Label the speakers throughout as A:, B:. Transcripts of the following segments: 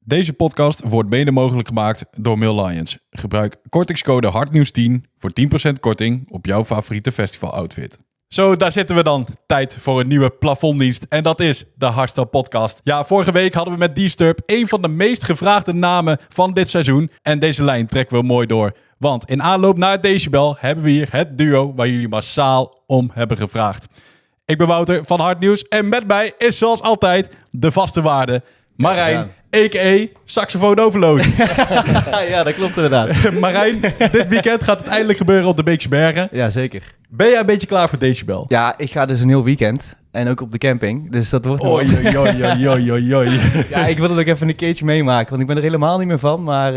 A: Deze podcast wordt mede mogelijk gemaakt door Mill Lions. Gebruik kortingscode HARTNIEUWS10 voor 10% korting op jouw favoriete festival-outfit. Zo, daar zitten we dan. Tijd voor een nieuwe plafonddienst. En dat is de Hardstyle Podcast. Ja, vorige week hadden we met Disturb een van de meest gevraagde namen van dit seizoen. En deze lijn trekken we mooi door. Want in aanloop naar het Decibel hebben we hier het duo waar jullie massaal om hebben gevraagd. Ik ben Wouter van Hard Nieuws en met mij is zoals altijd de vaste waarde Marijn, a.k.a. saxofoon overload.
B: Ja, dat klopt inderdaad.
A: Marijn, dit weekend gaat het eindelijk gebeuren op de Beekse Bergen.
B: Ja, zeker.
A: Ben jij een beetje klaar voor Decibel?
B: Ja, ik ga dus een heel weekend. En ook op de camping. Dus dat wordt...
A: Oei, oei, oei, oei, oei, oei.
B: Ja, ik wil het ook even een keertje meemaken. Want ik ben er helemaal niet meer van. Maar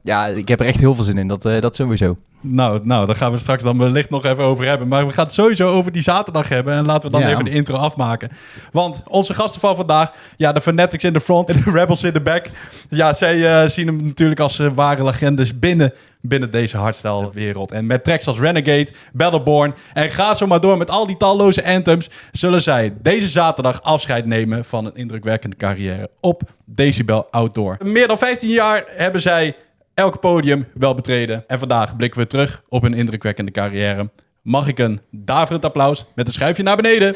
B: ja, ik heb er echt heel veel zin in. Dat sowieso.
A: Nou, daar gaan we straks dan wellicht nog even over hebben. Maar we gaan het sowieso over die zaterdag hebben. En laten we dan even de intro afmaken. Want onze gasten van vandaag, ja, de Fanatics in de front en de Rebels in de back. Ja, zij zien hem natuurlijk als ware legendes binnen deze hardstyle-wereld. En met tracks als Renegade, Battleborn en ga zo maar door met al die talloze anthems, zullen zij deze zaterdag afscheid nemen van een indrukwekkende carrière op Decibel Outdoor. Meer dan 15 jaar hebben zij elk podium wel betreden. En vandaag blikken we terug op een indrukwekkende carrière. Mag ik een daverend applaus met een schuifje naar beneden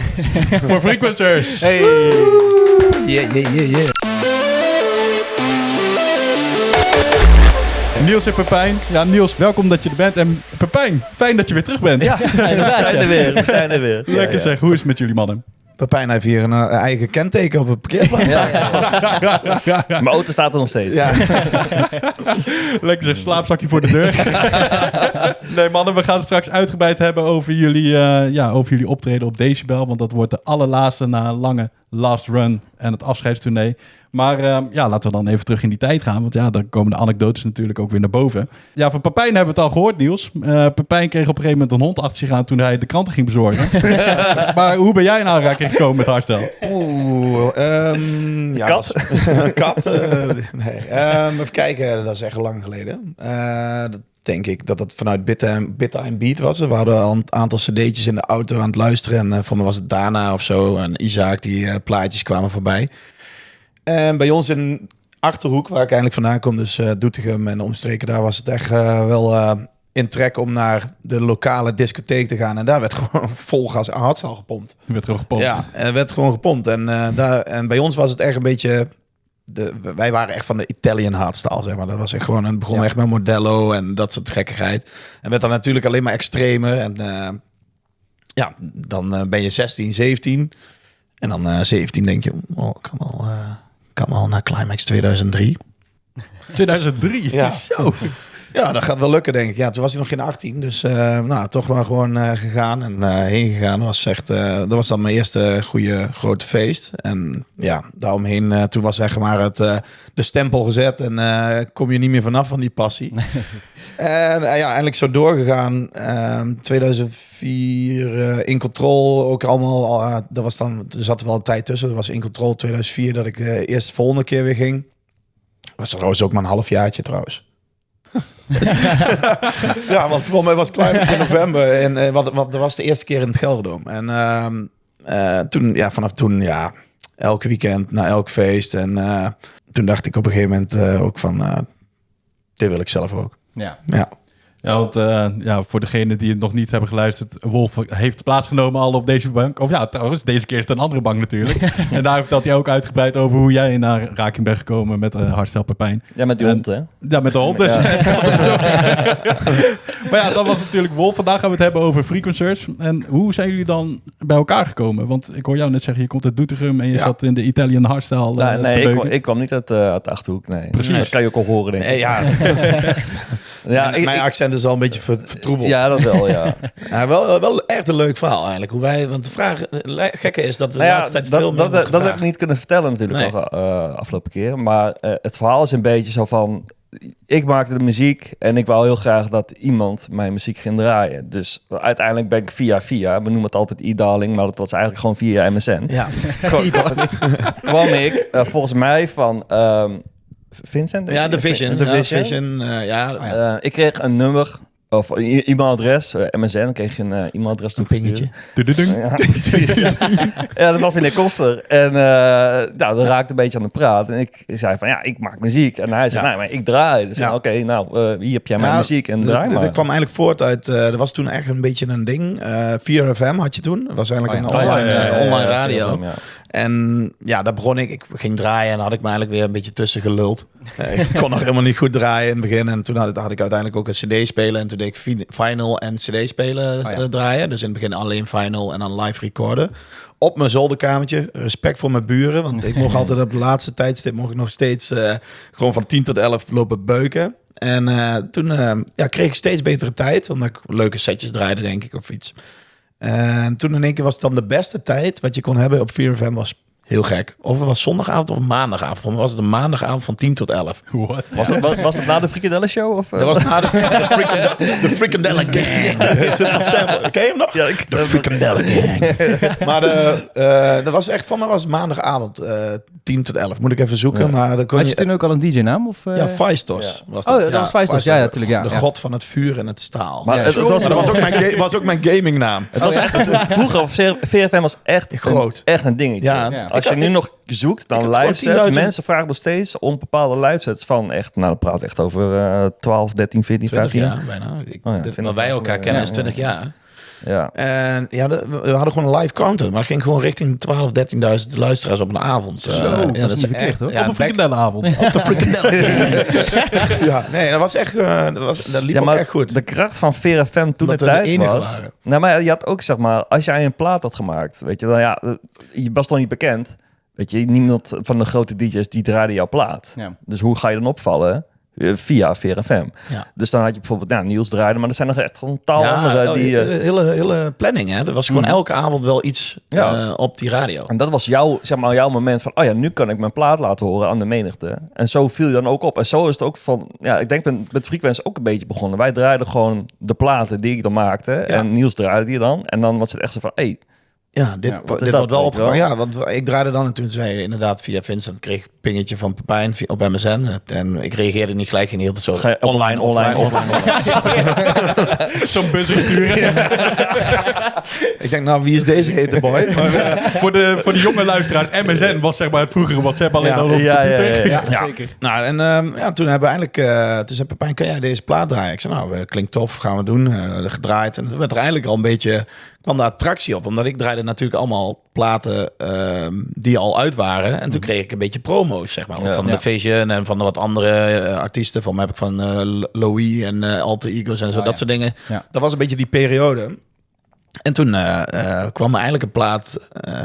A: voor Frequencers.
B: Hey!
C: Yeah.
A: Niels en Pepijn. Ja, Niels, welkom dat je er bent. En Pepijn, fijn dat je weer terug bent.
D: Ja, we zijn er weer.
A: Lekker zeg, hoe is het met jullie mannen?
C: Pepijn heeft hier een eigen kenteken op een parkeerplaats.
D: Ja. Mijn auto staat er nog steeds.
C: Ja.
A: Lekker zeg, slaapzakje voor de deur. Nee mannen, we gaan het straks uitgebreid hebben over jullie optreden op Decibel. Want dat wordt de allerlaatste na een lange last run en het afscheidstournee. Maar laten we dan even terug in die tijd gaan. Want ja, dan komen de anekdotes natuurlijk ook weer naar boven. Ja, van Pepijn hebben we het al gehoord, Niels. Pepijn kreeg op een gegeven moment een hond achter zich aan toen hij de kranten ging bezorgen. Maar hoe ben jij in aanraking gekomen met hardstyle?
C: Kat? Een kat? Nee. Even kijken, dat is echt lang geleden. Dat denk ik dat het vanuit Bit and Beat was. We hadden al een aantal cd'tjes in de auto aan het luisteren. En voor me was het Dana of zo. En Isaac, die plaatjes kwamen voorbij. En bij ons in Achterhoek, waar ik eigenlijk vandaan kom, dus Doetinchem en omstreken, daar was het echt wel in trek om naar de lokale discotheek te gaan. En daar werd gewoon vol gas hardstyle gepompt.
A: Werd gewoon gepompt.
C: Ja, er werd gewoon gepompt. En bij ons was het echt een beetje... wij waren echt van de Italian hardstyle, zeg maar. Dat was echt gewoon... Het begon echt met Modello en dat soort gekkigheid. En werd dan natuurlijk alleen maar extremer. En dan ben je 16, 17. En dan 17 denk je... Oh, kan wel naar Climax 2003.
A: 2003?
C: Ja.
A: Zo.
C: Ja, dat gaat wel lukken, denk ik. Ja, toen was hij nog geen 18. Dus toch wel gewoon gegaan en heen gegaan. Dat was dan mijn eerste goede grote feest. En ja, daaromheen, toen was zeg maar de stempel gezet. En kom je niet meer vanaf van die passie. En eindelijk zo doorgegaan. 2004 In Control ook allemaal. Dat was dan, er zat wel een tijd tussen. Dat was In Control 2004 dat ik eerst de volgende keer weer ging. Was trouwens ook maar een halfjaartje trouwens. Ja, want voor mij was Climax in november. En want dat was de eerste keer in het Gelderdoom. En vanaf toen, elk weekend, na elk feest. En toen dacht ik op een gegeven moment ook van... dit wil ik zelf ook.
B: Ja.
A: Ja, want voor degenen die het nog niet hebben geluisterd... Wolf heeft plaatsgenomen al op deze bank. Of ja, trouwens, deze keer is het een andere bank natuurlijk. En daar vertelt hij ook uitgebreid over hoe jij in aanraking bent gekomen met hardstyle Pepijn.
D: Ja, met die hond, hè?
A: Ja, met de hond. Dus. Ja. Maar ja, dat was natuurlijk Wolf. Vandaag gaan we het hebben over Frequencers. En hoe zijn jullie dan bij elkaar gekomen? Want ik hoor jou net zeggen, je komt uit Doetinchem en je zat in de Italian hardstyle.
D: Nee, ik kwam niet uit de Achterhoek, nee.
A: Precies.
D: Dat kan je ook al horen, denk ik.
C: Mijn accent is al een beetje vertroebeld.
D: Ja, dat wel, ja.
C: Ja, wel echt een leuk verhaal eigenlijk. Want de vraag gekke is dat de laatste tijd veel meer wordt
D: dat heb ik niet kunnen vertellen natuurlijk nog afgelopen keer. Maar het verhaal is een beetje zo van... Ik maakte de muziek en ik wou heel graag dat iemand mijn muziek ging draaien. Dus uiteindelijk ben ik via, we noemen het altijd e-darling, maar dat was eigenlijk gewoon via MSN.
C: Ja.
D: kwam ik volgens mij van... Vincent?
C: Ja, The Vision.
D: The Vision.
C: Vision,
D: ik kreeg een nummer Of e-mailadres, MSN, kreeg je een e-mailadres toegestuurd. Ja, precies. Ja, dat was Nick Koster. En dat raakte een beetje aan de praat. En ik zei van, ik maak muziek. En hij zei, nee, maar ik draai. Dus oké, hier heb jij mijn muziek en draai maar.
C: Dat kwam eigenlijk voort uit, er was toen echt een beetje een ding. 4FM had je toen. Dat was eigenlijk een online radio. 4FM, ja. En daar begon ik. Ik ging draaien en had ik me eigenlijk weer een beetje tussen geluld. Ik kon nog helemaal niet goed draaien in het begin. En toen had ik uiteindelijk ook een cd spelen. En toen deed ik vinyl en cd spelen draaien. Dus in het begin alleen vinyl en dan live recorden. Op mijn zolderkamertje. Respect voor mijn buren. Want ik mocht altijd op de laatste tijdstip nog steeds gewoon van 10 tot 11 lopen beuken. En toen kreeg ik steeds betere tijd. Omdat ik leuke setjes draaide, denk ik, of iets. En toen in één keer was het dan de beste tijd wat je kon hebben op 4FM was heel gek. Of het was zondagavond of maandagavond. Voor mij was het een maandagavond van 10 tot 11.
A: What?
D: Was het na de Frikadelle Show? Of,
C: Dat was na de Frikadelle Gang. Ken je hem nog?
D: Ja,
C: de Frikadelle Gang. Maar dat was echt, van mij was maandagavond 10 tot 11. Moet ik even zoeken.
B: Ja.
C: Maar dan kon
B: had je toen ook al een DJ-naam?
C: Ja, Faistos was dat.
B: Oh, dat was Faistos. Ja, natuurlijk. Ja,
C: de god van het vuur en het staal.
D: Maar
C: dat was ook mijn gamingnaam.
D: Het was echt, vroeger, of 4FM was echt
C: groot.
D: Echt een dingetje.
C: Ja.
D: Als je nu nog zoekt, dan live sets. Mensen vragen nog steeds om bepaalde live sets van echt, dan praat echt over 12, 13, 14, 15
C: jaar bijna. Maar wij elkaar kennen is 20 jaar.
D: Ja.
C: En we hadden gewoon een live counter, maar het ging gewoon richting 12, 13.000 luisteraars op een avond.
B: Dat is niet verkeerd, hoor.
A: Op een frikandellenavond.
C: Op de frikandellen. Dat was echt, dat liep ook echt goed.
D: De kracht van 4FM toen de tijd was. Nou, maar je had ook, zeg maar, als jij een plaat had gemaakt, weet je, dan je was toch niet bekend. Weet je, niemand van de grote DJ's die draaide jouw plaat. Ja. Dus hoe ga je dan opvallen? Via 4FM. Ja. Dus dan had je bijvoorbeeld Niels draaide, maar er zijn nog echt gewoon andere die...
C: hele planning, hè? Er was gewoon elke avond wel iets op die radio.
D: En dat was jouw moment van, nu kan ik mijn plaat laten horen aan de menigte. En zo viel je dan ook op. En zo is het ook van, ik denk met Frequency ook een beetje begonnen. Wij draaiden gewoon de platen die ik dan maakte. Ja. En Niels draaide die dan. En dan was het echt zo van,
C: dit wordt wel opgekomen. Ja, want ik draaide dan en toen zei inderdaad via Vincent, kreeg ik pingetje van Pepijn op MSN. En ik reageerde niet gelijk, ging heel zo online.
A: Zo'n bus sturen.
C: Ik denk, wie is deze hete boy? Maar,
A: voor de jonge luisteraars, MSN was zeg maar het vroegere WhatsApp alleen al op de computer.
B: Ja, zeker.
C: Nou, en toen hebben we eigenlijk... toen zei Pepijn, kan jij deze plaat draaien? Ik zei, klinkt tof, gaan we doen. Gedraaid. En toen werd er eigenlijk al een beetje... kwam de attractie op, omdat ik draaide natuurlijk allemaal platen die al uit waren. En toen kreeg ik een beetje promo's, zeg maar. Van The Vision en van wat andere artiesten. Van mij heb ik van Louis en Alter Egos en zo, dat soort dingen. Ja. Dat was een beetje die periode. En toen kwam er eigenlijk een plaat.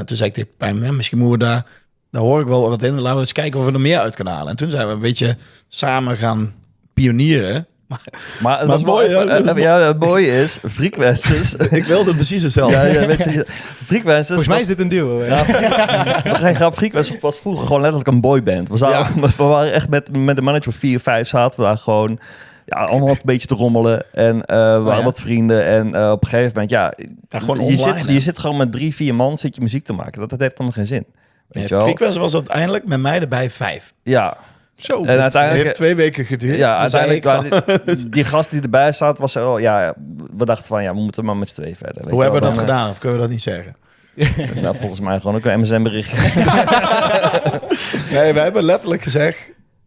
C: Toen zei ik tegen Pijn, misschien moeten we daar hoor ik wel wat in. Laten we eens kijken of we er meer uit kunnen halen. En toen zijn we een beetje samen gaan pionieren.
D: Maar het was mooi. Het mooie is, Frequencies.
C: Ik wilde precies hetzelfde.
D: Frequencies.
B: Volgens mij is dit een duo.
D: Geen grap. Frequencies was vroeger gewoon letterlijk een boyband. We waren echt met een manager 4, 5 zaten we daar gewoon. Ja, allemaal een beetje te rommelen. En we waren wat vrienden. En op een gegeven moment,
C: gewoon
D: je zit gewoon met 3, 4 man zit je muziek te maken. Dat heeft dan geen zin.
C: Frequencies was uiteindelijk met mij erbij 5.
D: Ja.
C: Zo, en uiteindelijk heeft 2 weken geduurd.
D: Ja, uiteindelijk die gast die erbij zat, was we dachten van, we moeten maar met z'n tweeën verder.
C: Hoe hebben we dat gedaan? Of kunnen we dat niet zeggen?
D: Dat is volgens mij gewoon ook een MSN-bericht.
C: Nee, we hebben letterlijk gezegd,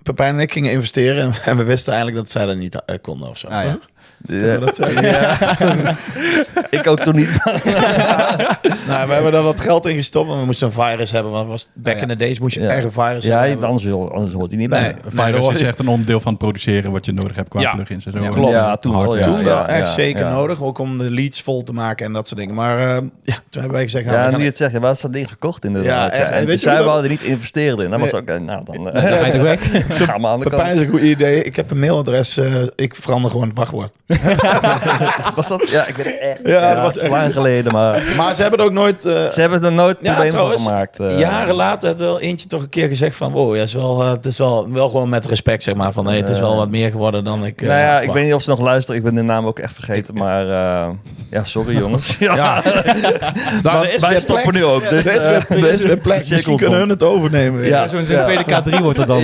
C: Pepijn en ik gingen investeren en we wisten eigenlijk dat zij dat niet konden of zo.
D: Ik ook toen niet.
C: Nou, we hebben daar wat geld in gestopt, want we moesten een virus hebben. Want was back in the days moest je echt een virus hebben.
D: Anders hoort hij niet bij.
A: Virus is echt een onderdeel van het produceren wat je nodig hebt qua plugins en zo.
C: Klopt.
D: Ja, toen
C: wel echt zeker nodig, ook om de leads vol te maken en dat soort dingen. Maar toen hebben wij gezegd...
D: Ja, nu je het zegt, we hadden dat ding gekocht inderdaad. Ja, echt. Dus zij wouden niet investeren. Dat was ook, dan
B: ga je weg.
D: Gaan we aan de kant.
C: Pepijn is een goed idee. Ik heb een mailadres, ik verander gewoon het wachtwoord.
D: Was dat? Ja, ik weet het echt. Ja, dat was echt lang geleden, maar
C: ze hebben er ook nooit...
D: ze hebben er nooit probleem van gemaakt.
C: Jaren later heeft wel eentje toch een keer gezegd van... Wow, het is wel gewoon met respect, zeg maar. Van het is wel wat meer geworden dan ik...
D: ik weet niet of ze nog luisteren. Ik ben de naam ook echt vergeten. Maar sorry jongens.
C: Wij stoppen
D: nu ook. Dus,
C: er is weer plek. Misschien kunnen hun het overnemen.
B: Ja, zo'n tweede K3 wordt het dan.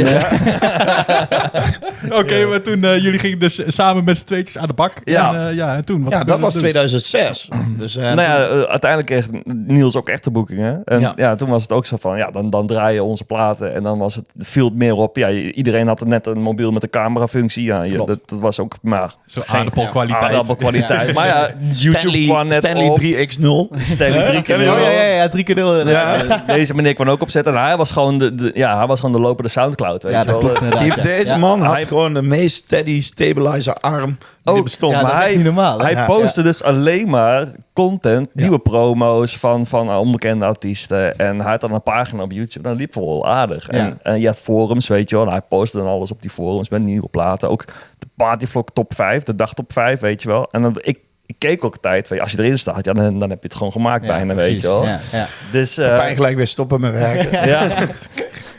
A: Oké, maar toen jullie gingen dus samen met z'n tweetjes aan de bak.
D: Ja.
A: En toen? Wat
C: Ja,
A: gebeurde
C: dat was
A: er
C: 2006. Dus,
D: uiteindelijk kreeg Niels ook echte boekingen. En toen was het ook zo van, dan draai je onze platen. En dan viel het meer op. Ja, iedereen had net een mobiel met een camerafunctie. Ja, dat was ook maar
A: zo aardappelkwaliteit.
D: Aardappelkwaliteit. Maar ja, YouTube kwam net
C: Stanley
D: op.
C: 3x0.
D: Stanley 3x0.
B: Ja, 3x0.
C: Ja.
D: Deze meneer kwam ook opzetten. En hij was gewoon de lopende Soundcloud. Weet je
B: Dat
D: wel.
B: klopt inderdaad.
C: Deze man had gewoon de meest steady stabilizer arm die er bestond.
B: Ja, dat is
D: Maar
B: echt niet normaal.
D: Hij postte dus alleen maar content, nieuwe promo's van onbekende artiesten. En hij had dan een pagina op YouTube. Dan liep wel aardig.
B: Ja.
D: En je had forums, weet je wel. En hij postte dan alles op die forums met nieuwe platen. Ook de Partyvlog top 5, de dag top 5, weet je wel. En dan, ik keek ook altijd, weet je, als je erin staat, dan heb je het gewoon gemaakt bijna,
B: precies.
D: weet je wel.
B: Ja, ja.
D: Dus,
C: Pijn gelijk weer stoppen met werken.
D: ja.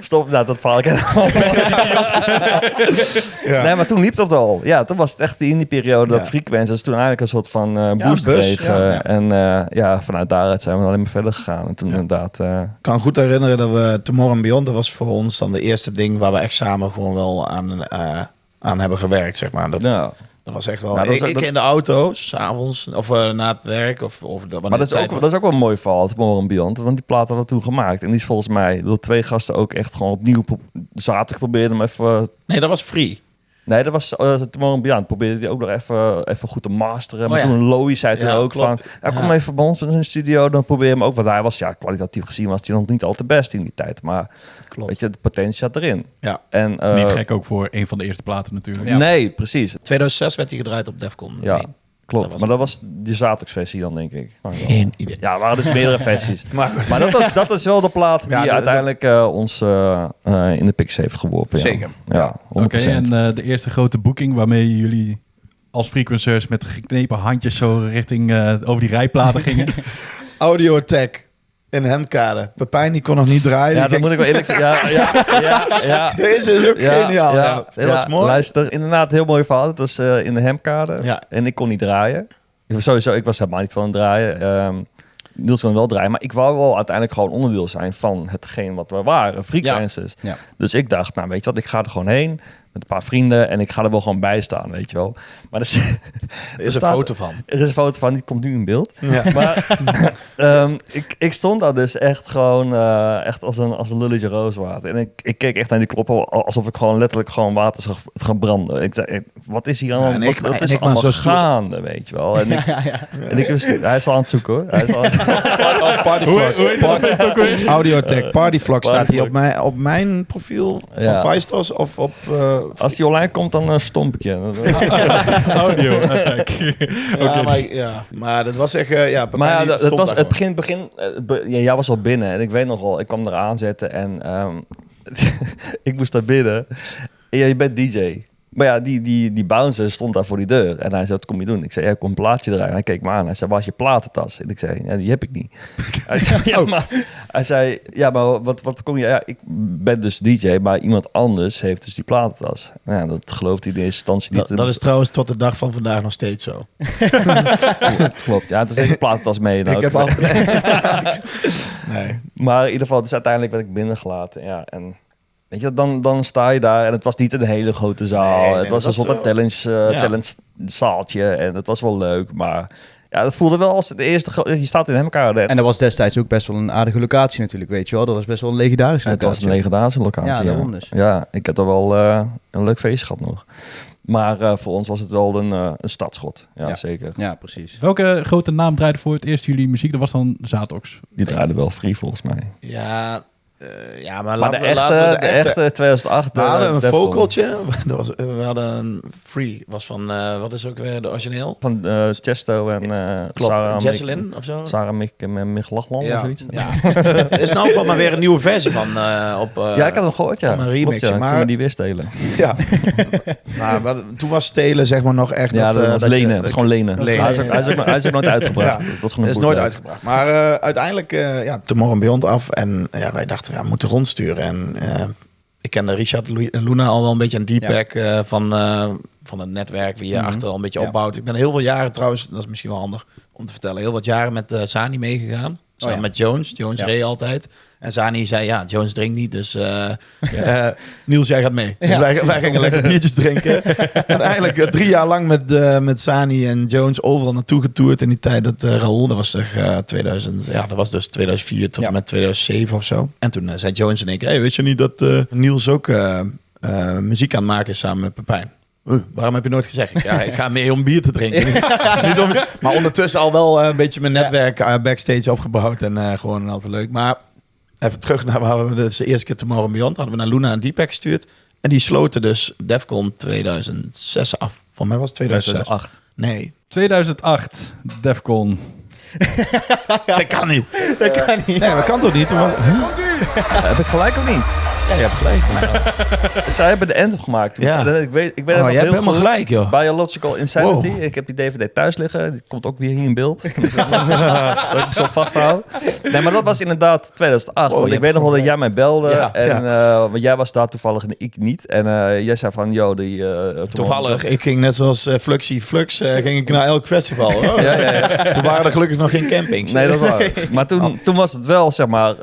D: Stop, dat verhaal ik
C: Ja.
D: Nee, maar toen liep dat al. Ja, toen was het echt in die periode dat Frequencies toen eigenlijk een soort van boost kreeg. En vanuit daaruit zijn we alleen maar verder gegaan. En toen inderdaad...
C: Ik kan me goed herinneren dat we Tomorrow and Beyond, dat was voor ons dan de eerste ding waar we echt samen gewoon wel aan hebben gewerkt, zeg maar. Dat was echt wel...
D: Nou,
C: ik in de auto, 's avonds, of na het werk.
D: Maar dat is ook wel een mooi verhaal, Tomorrow and Beyond. Want die plaat hadden we toen gemaakt. En die is volgens mij door 2 gasten ook echt gewoon opnieuw... Zaterdag probeerde hem even...
C: Nee, dat was free.
D: Nee, dat was Tomorrow and Beyond. Probeerde die ook nog even goed te masteren. Maar
C: ja.
D: toen Loïs zei toen ook
C: klopt.
D: van... kom even bij ons in de studio, dan probeer je hem ook. Want hij was, kwalitatief gezien was hij nog niet al te best in die tijd. Maar
C: Klopt.
D: weet je, de potentie zat erin.
C: Ja.
D: En,
A: Niet gek ook voor een van de eerste platen natuurlijk.
B: Ja.
D: Nee, precies.
C: 2006 werd hij gedraaid op Defcon.
D: Ja,
C: Nee.
D: klopt.
C: Dat was
D: maar dat was de Zaterdagsversie dan, denk ik.
C: Geen idee.
D: Ja, er waren dus meerdere versies.
C: Maar,
D: dat is wel de plaat die uiteindelijk ons in de Pix heeft geworpen. Ja.
C: Zeker.
D: Ja, 100%.
A: Oké, en de eerste grote boeking waarmee jullie als frequencers met geknepen handjes zo richting over die rijplaten gingen.
C: Audio Attack in Hemkade. Pepijn die kon nog niet draaien.
D: Ja,
C: Die
D: dat moet ik wel eerlijk zeggen. Ja.
C: Deze is ook geniaal. Ja. Dat was mooi.
D: Luister, inderdaad, heel mooi verhaal. Het was in de Hemkade.
C: Ja.
D: En ik kon niet draaien. Ik was helemaal niet van het draaien. Niels kon wel draaien. Maar ik wou wel uiteindelijk gewoon onderdeel zijn van hetgeen wat we waren. Frequencies.
B: Ja.
D: Dus ik dacht, nou weet je wat, ik ga er gewoon heen. Met een paar vrienden. En ik ga er wel gewoon bij staan, weet je wel. Maar
C: Er is een foto van.
D: Er is een foto van, die komt nu in beeld.
C: Ja.
D: Maar ik stond daar dus echt gewoon echt als een lulletje rooswater. En ik keek echt naar die kloppen alsof ik gewoon letterlijk gewoon water zag gaan branden. Ik zei, wat is hier aan? Wat is allemaal
C: zo
D: gaande, weet je wel? En hij is al aan het zoeken, hoor. Hij is al aan het zoeken.
A: Hoe heet dat feest ook weer?
C: Audio Attack Partyvlog staat hier
D: Partyvlog.
C: op mijn profiel van
D: Ja.
C: Vice of op...
D: Als die online komt, dan stomp ik je.
A: Audio Attack.
C: maar dat was echt...
D: Maar ja, het begin jij was al binnen. En ik weet nog wel, ik kwam eraan zetten en ik moest daar binnen. En je bent DJ. Maar ja, die bouncer stond daar voor die deur. En hij zei, wat kom je doen? Ik zei, ik kom een plaatje draaien. En hij keek me aan. Hij zei, waar is je platentas? En ik zei, ja, die heb ik niet. Hij zei, maar wat kom je... Ja, ik ben dus DJ, maar iemand anders heeft dus die platentas. Nou ja, dat gelooft hij in eerste instantie niet.
C: Dat is trouwens tot de dag van vandaag nog steeds zo.
D: Klopt, ja. Toen heb ik de platentas mee.
C: Ik heb altijd... Nee.
D: Maar in ieder geval, dus uiteindelijk werd ik binnengelaten. Ja, en... Weet je, dan sta je daar en het was niet een hele grote zaal.
C: Nee,
D: het was een soort talentzaaltje en het was wel leuk. Maar ja, dat voelde wel als de eerste... Je staat in Hemkade.
B: En dat was destijds ook best wel een aardige locatie natuurlijk, weet je wel. Dat was best wel een legendarische
D: Het
B: locatie.
D: was een legendarische locatie,
B: Ja, daarom dus.
D: Ja, ik heb er wel een leuk feestje gehad nog. Maar voor ons was het wel een startschot. Ja, zeker.
B: Ja, precies.
A: Welke grote naam draaide voor het eerst jullie muziek? Dat was dan Zatox.
D: Die draaide wel free volgens mij.
C: Maar
D: Maar de echte 2008...
C: We hadden een
D: Defcon.
C: vocaltje. We hadden een free. Was van, wat is ook weer de origineel?
D: Van Chesto en Sarah...
C: Jesselyn of zo?
D: Sarah Michlachland of zoiets.
C: Er is nou van maar weer een nieuwe versie van op...
D: Ja, ik had hem gehoord, ja.
C: Van een remix,
D: Klopt, ja.
C: maar-
D: Kunnen we die weer stelen?
C: Ja. Toen was stelen zeg maar nog echt...
D: Ja, dat was lenen. Het is gewoon lenen.
C: Lenen.
D: Hij is ook nooit uitgebracht.
C: Ja.
D: Het was gewoon
C: Dat
D: een
C: is nooit
D: bootleg.
C: uitgebracht. Maar uiteindelijk, Tomorrow and Beyond af. En wij dachten, we moeten rondsturen. En ik kende Richard Luna al wel een beetje een Deepak van van het netwerk, wie je achter al een beetje opbouwt. Ik ben heel veel jaren trouwens, dat is misschien wel handig om te vertellen, heel wat jaren met Sani meegegaan. Samen met Jones. Jones reed altijd. En Sani zei, Jones drinkt niet, dus Niels, jij gaat mee. Dus wij gingen lekker biertjes drinken. Uiteindelijk 3 jaar lang met Sani en Jones overal naartoe getoerd in die tijd dat Raoul, dat was zeg 2004 tot en met 2007 of zo. En toen zei Jones in één keer, hey, weet je niet dat Niels ook muziek aan het maken is samen met Pepijn? Waarom heb je nooit gezegd? Ik ga mee om bier te drinken. Maar ondertussen al wel een beetje mijn netwerk backstage opgebouwd. En gewoon altijd leuk. Maar even terug naar waar we de eerste keer Tomorrow Beyond hadden we naar Luna en Deepak gestuurd. En die sloten dus Defcon 2006 af. Voor mij was het 2008. Nee.
A: 2008, Defcon.
C: Dat kan niet.
B: niet.
C: Nee, dat kan toch niet?
D: Heb ik gelijk of niet?
C: Ja, je hebt gelijk. Maar...
D: Zij hebben de anthem gemaakt toen.
C: Ja.
D: Ik weet het nog
C: jij hebt
D: heel
C: helemaal
D: goed.
C: gelijk, joh.
D: Biological Insanity.
C: Wow.
D: Ik heb die DVD thuis liggen. Die komt ook weer hier in beeld. dat ik me zo vasthoud. Nee, maar dat was inderdaad 2008. Want ik weet nog wel dat jij mij belde. Want jij was daar toevallig en ik niet. En jij zei van,
C: toevallig, ik ging net zoals Fluxy Flux, ging ik naar elk festival. Hoor.
D: Ja.
C: Toen waren er gelukkig nog geen campings.
D: Nee, dat was. Maar toen was het wel, zeg maar,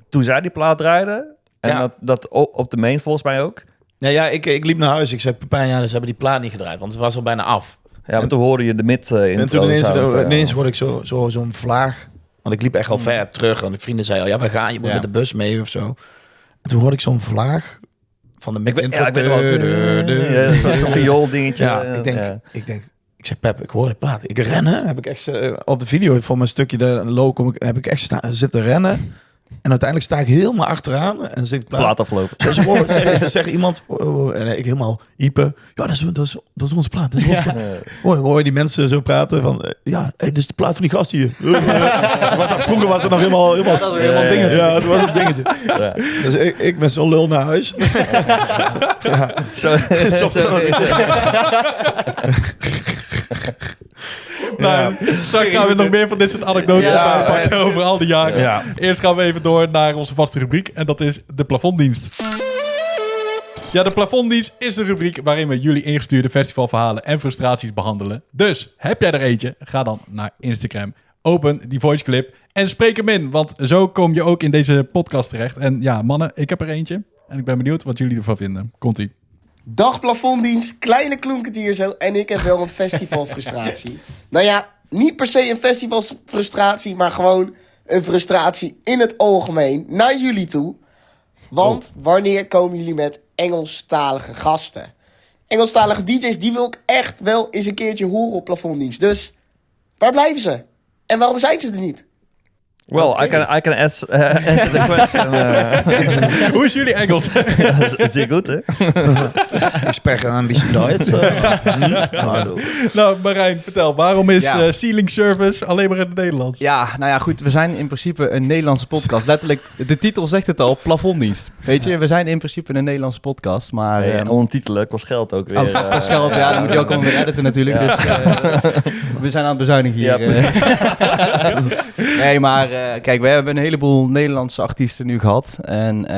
D: toen zij die plaat draaiden. En dat op de main volgens mij ook.
C: Ik liep naar huis. Ik zei, Pepijn, ze hebben die plaat niet gedraaid. Want het was al bijna af.
D: Ja, maar toen hoorde je de mid-intro.
C: En toen ineens hoorde ik zo'n vlaag. Want ik liep echt al ver terug. En de vrienden zeiden al, waar ga je? Je moet met de bus mee of zo. En toen hoorde ik zo'n vlaag van de mid-intro.
D: Ik weet wel. Zo'n viool dingetje.
C: Ja, ik zei, Pep, ik hoor de plaat. Ik rennen. Heb ik echt op de video voor mijn stukje de low heb ik echt zitten rennen. En uiteindelijk sta ik helemaal achteraan en zit ik
D: plaat aflopen.
C: Zeg iemand, en ik helemaal hyper. Ja, dat is onze plaat. Dat is onze plaat. Hoor je die mensen zo praten van, dit is de plaat van die gast hier. Vroeger was het nog helemaal dingetje. Ja, dat was een dingetje. Ja. Dus ik met zo'n lul naar huis.
A: Straks gaan we nog meer van dit soort anekdotes pakken over al die jaren.
C: Ja.
A: Eerst gaan we even door naar onze vaste rubriek. En dat is de plafonddienst. Ja, de plafonddienst is de rubriek waarin we jullie ingestuurde festivalverhalen en frustraties behandelen. Dus, heb jij er eentje? Ga dan naar Instagram. Open die voice clip en spreek hem in. Want zo kom je ook in deze podcast terecht. En ja, mannen, ik heb er eentje. En ik ben benieuwd wat jullie ervan vinden. Komt-ie.
E: Dag plafonddienst, kleine klonkert zo en ik heb wel een festivalfrustratie. Nou ja, niet per se een festivalfrustratie, maar gewoon een frustratie in het algemeen naar jullie toe. Want wanneer komen jullie met Engelstalige gasten? Engelstalige DJ's, die wil ik echt wel eens een keertje horen op plafonddienst. Dus waar blijven ze? En waarom zijn ze er niet?
D: Well, I can answer the question.
A: Hoe is jullie Engels?
D: Zeer goed, hè?
C: Ik spreek een beetje Duits.
A: Nou, Marijn, vertel. Waarom is Ceiling Service alleen maar in het Nederlands?
B: Ja, nou ja, goed. We zijn in principe een Nederlandse podcast. Letterlijk, de titel zegt het al, plafonddienst. Weet je, we zijn in principe een Nederlandse podcast, maar...
D: en ondertitelen kost geld ook weer.
B: Kost geld, dan moet je ook allemaal weer editen natuurlijk. Ja. Dus we zijn aan het bezuinigen hier. Ja, nee, maar kijk, we hebben een heleboel Nederlandse artiesten nu gehad. En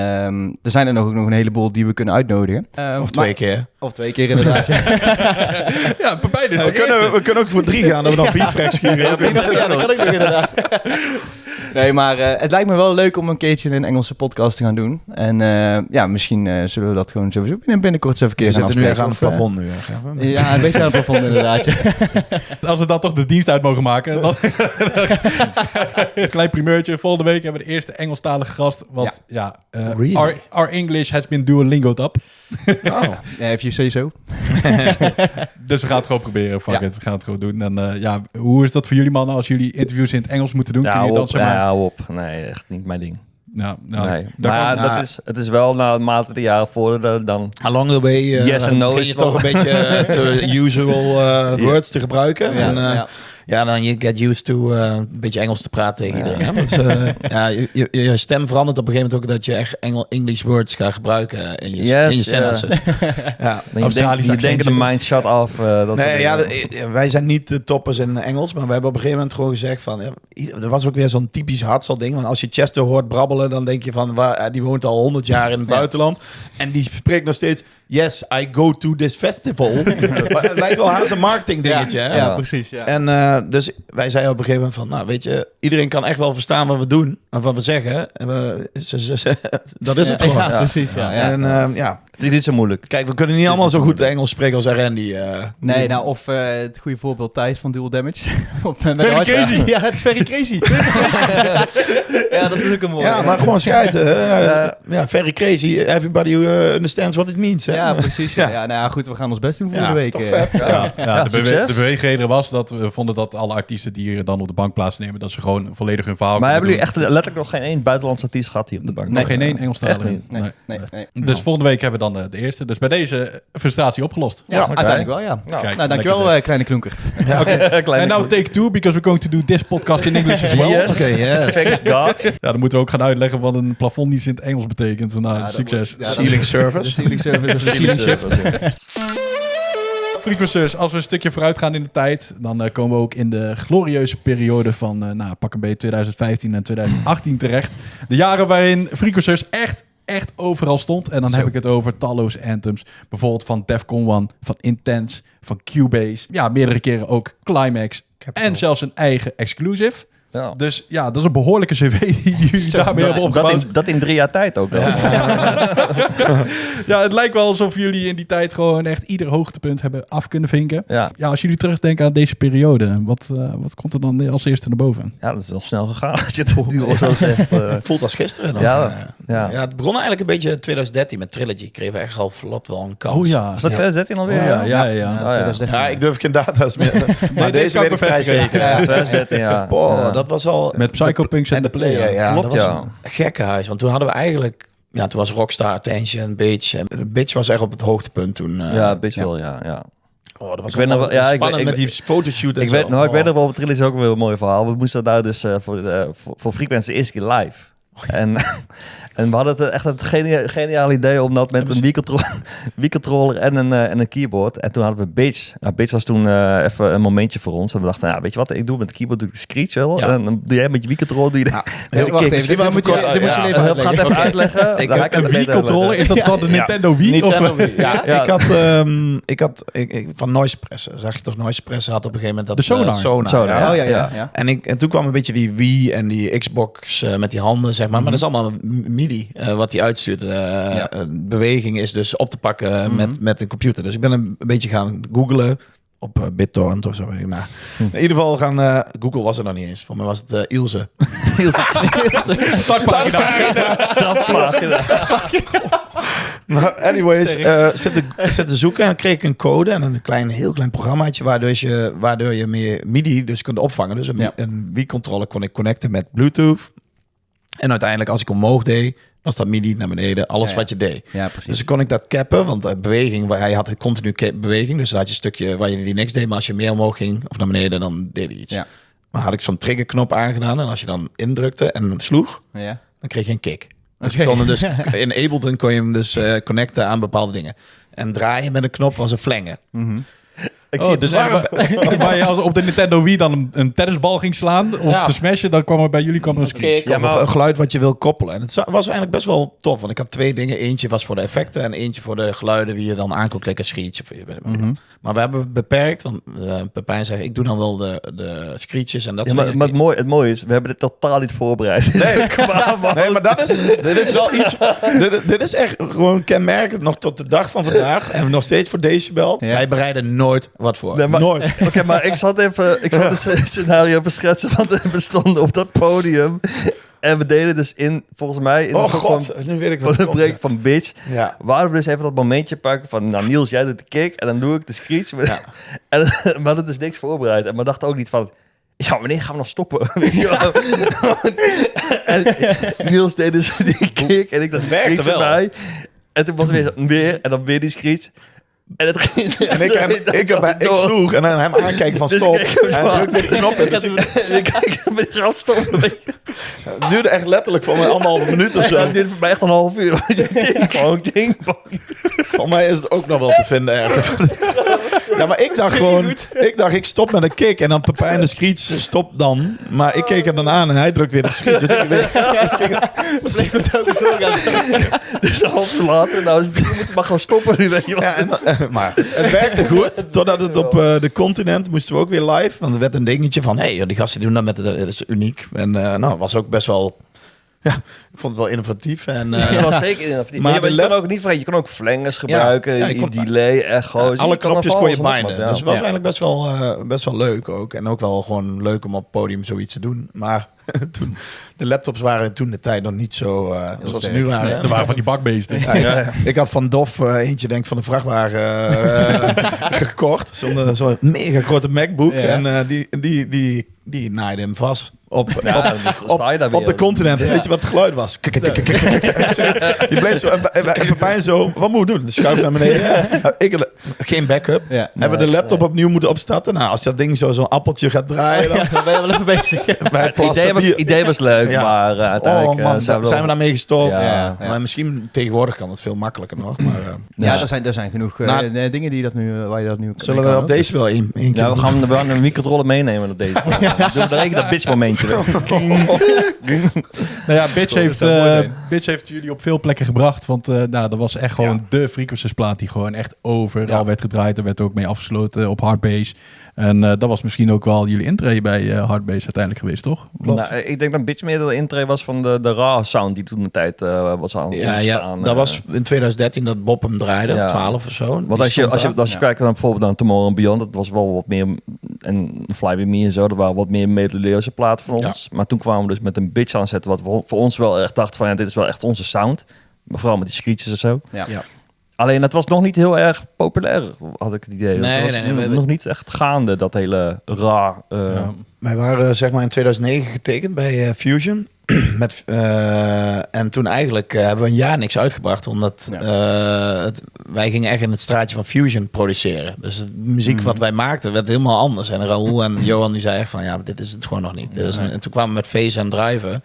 B: er zijn er nog een heleboel die we kunnen uitnodigen.
C: Of 2 keer.
B: Of 2 keer inderdaad,
A: Ja, Pepijn is
C: we kunnen ook voor 3 gaan, dat we dan beefracks schuren.
B: Ja, dat kan ik nog inderdaad. Nee, maar het lijkt me wel leuk om een keertje een Engelse podcast te gaan doen. En misschien zullen we dat gewoon sowieso binnenkort eens even gaan afspreken.
C: We zitten nu echt aan het plafond nu.
B: Ja, een beetje aan het plafond inderdaad.
A: Als we dan toch de dienst uit mogen maken. Dan een klein primeurtje. Volgende week hebben we de eerste Engelstalige gast. Want
C: Really?
A: Our English has been Duolingo'd up.
B: If you say so.
A: Dus we gaan het gewoon proberen. Fuck it, we gaan het gewoon doen. En hoe is dat voor jullie mannen als jullie interviews in het Engels moeten doen? Kun je dan
D: hou op. Nee, echt niet mijn ding.
A: Nee.
D: Maar het is wel naarmate de jaren vorderen dan...
C: Along the way
D: yes and no
C: begin je toch een beetje usual words te gebruiken. Ja, dan je get used to een beetje Engels te praten tegen iedereen. Hè? Dus, je stem verandert op een gegeven moment ook dat je echt English words gaat gebruiken in je sentences. Ja.
D: Je denkt de mind shut off.
C: Wij zijn niet de toppers in Engels, maar we hebben op een gegeven moment gewoon gezegd van... er was ook weer zo'n typisch Hartzell ding. Want als je Chester hoort brabbelen, dan denk je van... die woont al 100 jaar in het buitenland. En die spreekt nog steeds... Yes, I go to this festival. Maar het lijkt wel haast een marketing dingetje. Hè?
B: Ja, precies. Ja.
C: En dus wij zeiden op een gegeven moment van... Nou, weet je, iedereen kan echt wel verstaan wat we doen. En wat we zeggen. Dat is het gewoon.
B: Ja, precies. Ja.
C: En
D: het is niet zo moeilijk.
C: kijk, we kunnen niet allemaal zo goed Engels spreken als Randy.
B: Of het goede voorbeeld Thijs van Dual Damage.
A: Very crazy.
B: Ja, het is very crazy. Ja, dat is ook een mooi.
C: Ja, maar gewoon schijten. Very crazy. Everybody understands what it means. Hè?
B: Ja, precies. Ja, goed, we gaan ons best doen voor de week.
C: Toch vet.
A: De beweegreden was dat we vonden dat alle artiesten die hier dan op de bank plaatsnemen, dat ze gewoon volledig hun verhaal
D: Maar hebben
A: kunnen
D: jullie echt letterlijk nog geen één buitenlandse artiest gehad hier op de bank?
A: nog geen één Engelstalige.
D: Echt niet.
B: Nee.
A: Dus volgende week hebben we dan de eerste. Dus bij deze frustratie opgelost.
B: Ja, uiteindelijk wel, ja.
A: Kijk,
B: Nou, dankjewel, kleine kloenkert.
A: En now take two, because we're going to do this podcast in English as well.
D: Yes.
C: Oké, yes.
D: Thank God.
A: Ja, dan moeten we ook gaan uitleggen wat een plafonddienst in het Engels betekent. Nou,
B: Ja,
A: succes.
C: Ceiling service.
B: De ceiling service of de ceiling shift.
A: Frequencers, als we een stukje vooruit gaan in de tijd, dan komen we ook in de glorieuze periode van pak een beetje 2015 en 2018 terecht. De jaren waarin Frequencers echt overal stond. En dan heb ik het over talloze anthems. Bijvoorbeeld van Defcon 1, van Intense, van Cubase. Ja, meerdere keren ook Climax. En zelfs een eigen exclusive.
D: Ja.
A: Dus ja, dat is een behoorlijke cv die jullie daarmee hebben opgebouwd.
D: Dat in 3 jaar tijd ook wel.
A: Ja, het lijkt wel alsof jullie in die tijd gewoon echt ieder hoogtepunt hebben af kunnen vinken.
D: Ja.
A: Ja, als jullie terugdenken aan deze periode, wat komt er dan als eerste naar boven?
D: Ja, dat is nog snel gegaan als je het nu al zo zegt.
C: Het voelt als gisteren. Dan.
D: Ja.
C: Het begon eigenlijk een beetje in 2013 met Trilogy. Kregen we echt al vlot wel een kans.
A: Oh ja.
D: Was dat 2013 alweer?
A: Ja.
C: Ik durf geen data's meer. Maar
A: deze
C: deze
A: kan
C: weet
A: ik
C: ik vrij
A: bevestigen.
C: zeker.
D: Ja, 2013, ja.
C: Boah, dat was al...
A: Met Psychopunks en The Player.
C: Ja,
D: Klopt,
C: dat was
D: ja.
C: een gekke huis. Want toen hadden we eigenlijk... Ja, toen was Rockstar, Attention, Bitch. En Bitch was echt op het hoogtepunt toen.
D: Ja, een beetje wel, ja.
C: Oh, dat was
D: Ik weet nog wel- ja, ik
C: spannend
D: weet-
C: met die fotoshoot en
D: Ik
C: zo.
D: weet nog wel, Trill is ook weer een mooi verhaal. We moesten daar dus voor Frequency de eerste keer live. En we hadden echt het geniaal idee om dat met een Wii-controller en een keyboard. En toen hadden we Bitch. Nou, Bitch was toen even een momentje voor ons. En we dachten, weet je wat ik doe met de keyboard? Doe ik de screech wel.
C: Ja.
D: En dan doe jij met je Wii-controller doe je de
C: heel
B: Wacht
C: kick.
B: even,
C: Misschien
B: dit
C: wel
B: moet je
C: even kort
B: even
D: Ga het even uitleggen.
C: Ik
D: Dan
C: heb
D: ga ik
A: Een
D: het beter
A: Wii-controller, is dat van de Nintendo Wii?
C: Nintendo
A: Of,
C: Wii. Ja,
D: Ja.
C: ik had van Noise Pressen. Zag je toch, Noise Pressen had op een gegeven moment dat...
A: De Sonar.
D: Sonar,
C: ja.
B: Oh ja.
C: En toen kwam een beetje die Wii en die Xbox met die handen, zeg maar. Maar dat is allemaal MIDI, wat die uitstuurt. Beweging is dus op te pakken met een computer. Dus ik ben een beetje gaan googlen op BitTorrent of zo. Maar in ieder geval Google was er nog niet eens. Voor mij was het Ilse.
D: Startpagina.
C: Nou, anyways, zit te zoeken en kreeg ik een code en een heel klein programmaatje waardoor je meer MIDI dus kunt opvangen. Dus een Wii-controller kon ik connecten met Bluetooth. En uiteindelijk als ik omhoog deed, was dat MIDI naar beneden, alles wat je deed.
B: Ja, precies.
C: Dus dan kon ik dat cappen, want beweging, hij had continu beweging. Dus dan had je een stukje waar je die niks deed, maar als je meer omhoog ging of naar beneden, dan deed hij iets.
B: Ja.
C: Maar had ik zo'n triggerknop aangedaan en als je dan indrukte en sloeg,
B: Ja.
C: dan kreeg je een kick. Dus
B: Oké.
C: je kon hem dus in Ableton kon je hem dus connecten aan bepaalde dingen. En draaien met een knop was een flengen.
D: Ik zie
A: dus
C: waar-
A: waar je als op de Nintendo Wii dan een tennisbal ging slaan of te smashen, dan kwam er bij jullie een screech.
C: Ja, maar een geluid wat je wil koppelen. En het was eigenlijk best wel tof. Want ik had 2 dingen. Eentje was voor de effecten en eentje voor de geluiden die je dan aan kon klikken. Screech. Maar we hebben beperkt. Want Pepijn zei, ik doe dan wel de screeches en dat soort dingen.
D: maar het mooie is, we hebben dit totaal niet voorbereid.
C: Nee, nee, maar dit is wel iets... Dit is echt gewoon kenmerkend nog tot de dag van vandaag. En nog steeds voor Decibel.
B: Ja.
C: Wij bereiden nooit wat voor.
D: Nee, maar-
C: nooit.
D: Oké, maar ik zat een scenario beschetsen, want we stonden op dat podium en we deden dus volgens mij... In
C: Oh
D: een soort
C: god, nu weet ik
D: van
C: wat
D: de
C: er
D: break
C: komt.
D: van Bitch.
C: Ja.
D: Waar we dus even dat momentje pakken van... Nou, Niels, jij doet de kick en dan doe ik de screech. En we hadden dus niks voorbereid. En we dachten ook niet van... Ja, wanneer gaan we nog stoppen? Weet je wel? En Niels deed dus die kick en ik dacht...
C: Het werkte
D: screech
C: wel.
D: erbij. En toen was het weer en dan weer die screech. En het ging
C: ik sloeg en dan hem aankijken van stop. En hij drukt weer de knop in.
D: Ik kijk met die grap stoppen.
C: Het duurde echt letterlijk voor mij 1,5 minuut of zo.
D: Het duurde voor mij echt een half uur. Ding.
C: Voor mij is het ook nog wel te vinden ergens. Ja, maar ik dacht gewoon... Ik stop met een kick en dan Pepijn de Screech stop dan. Maar ik keek hem dan aan en hij drukt weer op de Screech. Dus ik
D: Dus een half uur later, nou, je moet maar gewoon stoppen nu, weet je wel.
C: Ja, maar het werkte goed. Totdat het op de continent moesten we ook weer live. Want er werd een dingetje van... Hey, die gasten doen dat met... Dat is uniek. En nou, was ook best wel... Ja, ik vond het wel innovatief. En,
D: Het was zeker innovatief. Maar je kan ook niet vergeten. Je kan ook flangers gebruiken. Delay, echo's.
C: Alle knopjes kon je binden.
D: Ja.
C: Dus het was eigenlijk best wel leuk ook. En ook wel gewoon leuk om op het podium zoiets te doen. Maar toen, de laptops waren toen de tijd nog niet zo zoals ze nu waren.
A: Er waren van die bakbeesten.
C: Ik had van Dof eentje denk van de vrachtwagen gekocht. Zo'n mega grote MacBook. Ja. En die naaide hem vast op de continent. Ja. Weet je wat het geluid was? Die bleef zo. En Pepijn zo, wat moet ik doen? De schuif naar beneden. Geen backup. Ja. Hebben we de laptop opnieuw moeten opstarten? Nou, als dat ding zo'n appeltje gaat draaien... Dan
B: ben je wel even bezig.
D: Het idee was leuk, maar uiteindelijk...
C: zijn we daarmee gestopt.
B: Ja.
C: Maar misschien tegenwoordig kan het veel makkelijker nog. Maar,
B: er zijn genoeg dingen die dat nu, waar je dat nu...
C: Zullen we op deze wel één keer...
D: Ja, we gaan een microcontroller meenemen op deze. Dus we rekenen dat bitch momentje.
A: Nou ja, Bitch heeft jullie op veel plekken gebracht. Want dat was echt gewoon de Frequencies-plaat die gewoon echt overal werd gedraaid. Er werd ook mee afgesloten op Hardbase. En dat was misschien ook wel jullie intree bij Hardbase uiteindelijk geweest, toch?
D: Nou, ik denk dat Bitch meer de intree was van de raw sound die toen de tijd was aan ontstaan.
C: Ja, dat was in 2013 dat Bob hem draaide, of 12 of zo.
D: Want als je kijkt naar bijvoorbeeld naar Tomorrow and Beyond, dat was wel wat meer, en Fly With Me en zo, dat waren wat meer melodieuze platen van ons. Maar toen kwamen we dus met een Bitch aanzetten, wat we voor ons wel echt dachten van, dit is wel echt onze sound. Maar vooral met die screeches en zo. Ja. Alleen het was nog niet heel erg populair, had ik het idee. Het was nog niet echt gaande, dat hele raar.
C: Wij waren zeg maar in 2009 getekend bij Fusion. En toen eigenlijk hebben we een jaar niks uitgebracht. Omdat wij gingen echt in het straatje van Fusion produceren. Dus de muziek wat wij maakten werd helemaal anders. En Raoul en Johan die zei echt van ja, dit is het gewoon nog niet. En toen kwamen we met Face en Driven.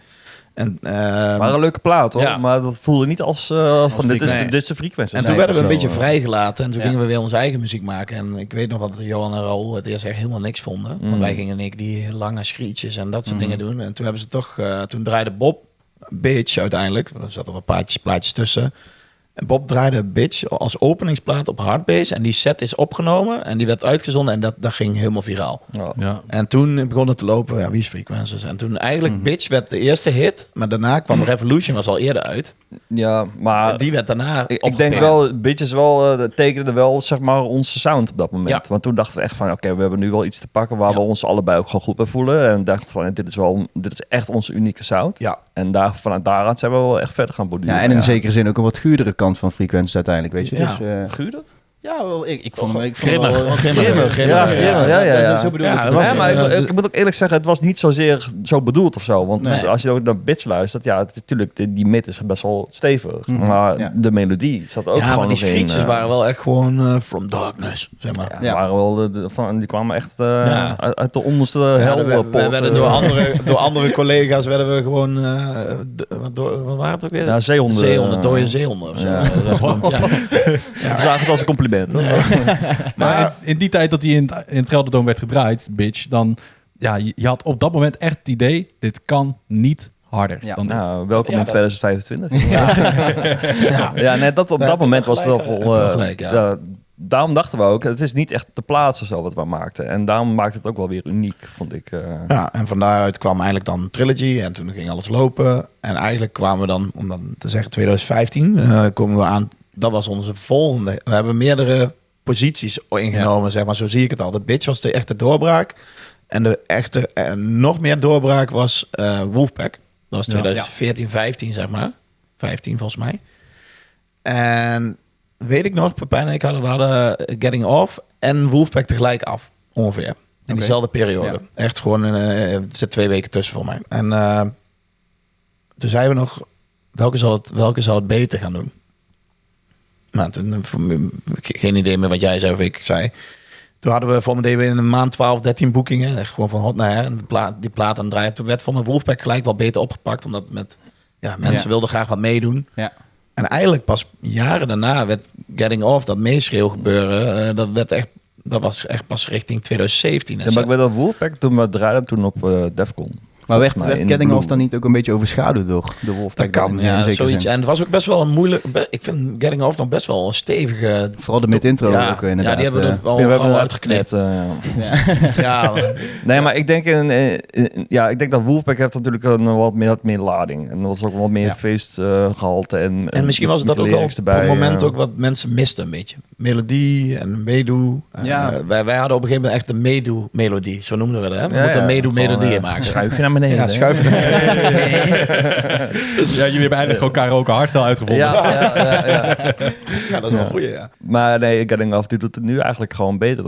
D: Maar een leuke plaat hoor, maar dat voelde niet als van dit is de frequentie.
C: En toen werden we een beetje vrijgelaten en toen gingen we weer onze eigen muziek maken. En ik weet nog dat Johan en Raoul het eerst echt helemaal niks vonden. Want wij gingen die lange screeches en dat soort dingen doen. En toen hebben ze toch, toen draaide Bob Bitch uiteindelijk. Er zaten wel plaatjes tussen. En Bob draaide Bitch als openingsplaat op Hardbase. En die set is opgenomen en die werd uitgezonden. En dat ging helemaal viraal. Ja. En toen begon het te lopen. Wie is Frequencies? En toen eigenlijk Bitch werd de eerste hit. Maar daarna kwam Revolution, was al eerder uit.
D: Ja, maar...
C: En die werd daarna
D: Ik denk wel, Bitch is wel, tekende wel zeg maar onze sound op dat moment. Ja. Want toen dachten we echt van, oké, we hebben nu wel iets te pakken waar we ons allebei ook gewoon goed bij voelen. En dachten van, dit is echt onze unieke sound. Ja. En vanuit daaruit zijn we wel echt verder gaan borduren.
B: Ja, en in zekere zin ook een wat guurdere kant van Frequencies uiteindelijk, weet je.
C: Ja.
B: Dus,
D: guurder?
B: Ja, ik vond hem...
C: Grimmig.
B: Ja. Zo bedoel ik.
D: Maar ik moet ook eerlijk zeggen, het was niet zozeer zo bedoeld of zo. Want als je ook naar Bitch luistert, natuurlijk, die mid is best wel stevig. Maar de melodie zat ook gewoon
C: maar die screeches waren wel echt gewoon From Darkness, zeg maar.
D: Waren wel die kwamen echt uit de onderste hel.
C: We werden door andere collega's werden we gewoon... wat waren het ook weer?
D: Ja, zeehonden.
C: Dode zeehonden of zo.
D: We zagen het als een compliment.
C: Nee.
A: Maar in die tijd dat hij in het Gelderdoom werd gedraaid, Bitch, dan je had op dat moment echt het idee, dit kan niet harder dan dit.
D: Welkom in 2025. Op dat moment was het wel vol. Daarom dachten we ook, het is niet echt te plaatsen zo wat we maakten. En daarom maakte het ook wel weer uniek, vond ik.
C: Ja, en van daaruit kwam eigenlijk dan Trilogy en toen ging alles lopen. En eigenlijk kwamen we dan, om dan te zeggen 2015, komen we aan. Dat was onze volgende. We hebben meerdere posities ingenomen, zeg maar. Zo zie ik het al. De Bitch was de echte doorbraak. En de echte, nog meer doorbraak was Wolfpack. Dat was 2014, 15, zeg maar. 15 volgens mij. En weet ik nog, Pepijn en ik hadden Getting Off en Wolfpack tegelijk af. Ongeveer. In diezelfde periode. Ja. Echt gewoon, er zit 2 weken tussen voor mij. En toen zeiden we nog, welke zal het beter gaan doen? Maar toen, geen idee meer wat jij zei of ik zei. Toen hadden we, deden we in een maand 12, 13 boekingen. Echt gewoon van hot naar her. En die plaat aan het draaien. Toen werd mijn Wolfpack gelijk wel beter opgepakt. Omdat mensen wilden graag wat meedoen.
B: Ja.
C: En eigenlijk pas jaren daarna werd Getting Off, dat meeschreeuw gebeuren. Dat was echt pas richting 2017.
D: Ja, maar ik weet dat Wolfpack toen we draaiden toen op Defcon.
B: Maar werd Getting Off dan niet ook een beetje overschaduwd door de Wolfpack?
C: Dat kan, ja, zoiets. En het was ook best wel een moeilijk... Ik vind Getting Off nog best wel een stevige...
B: Vooral de mid-intro ook inderdaad.
C: Ja, die hebben we er wel gauw uitgeknipt. Ja.
D: Nee, maar ik denk, ik denk dat Wolfpack heeft natuurlijk een wat meer lading. En dat was ook wat meer feestgehalte. En
C: misschien was het dat ook wel op het moment ook wat mensen misten een beetje. Melodie en meedoe. Wij hadden op een gegeven moment echt een meedoe-melodie. Zo noemden we dat. Hè? We moeten een meedoe-melodie maken.
D: Schuif je naar beneden.
C: Ja, schuif je naar beneden.
A: Ja, jullie hebben eigenlijk gewoon karaoke hardstyle uitgevonden.
C: Ja, dat is wel een goeie, ja.
D: Maar nee, Getting Off, die doet het nu eigenlijk gewoon beter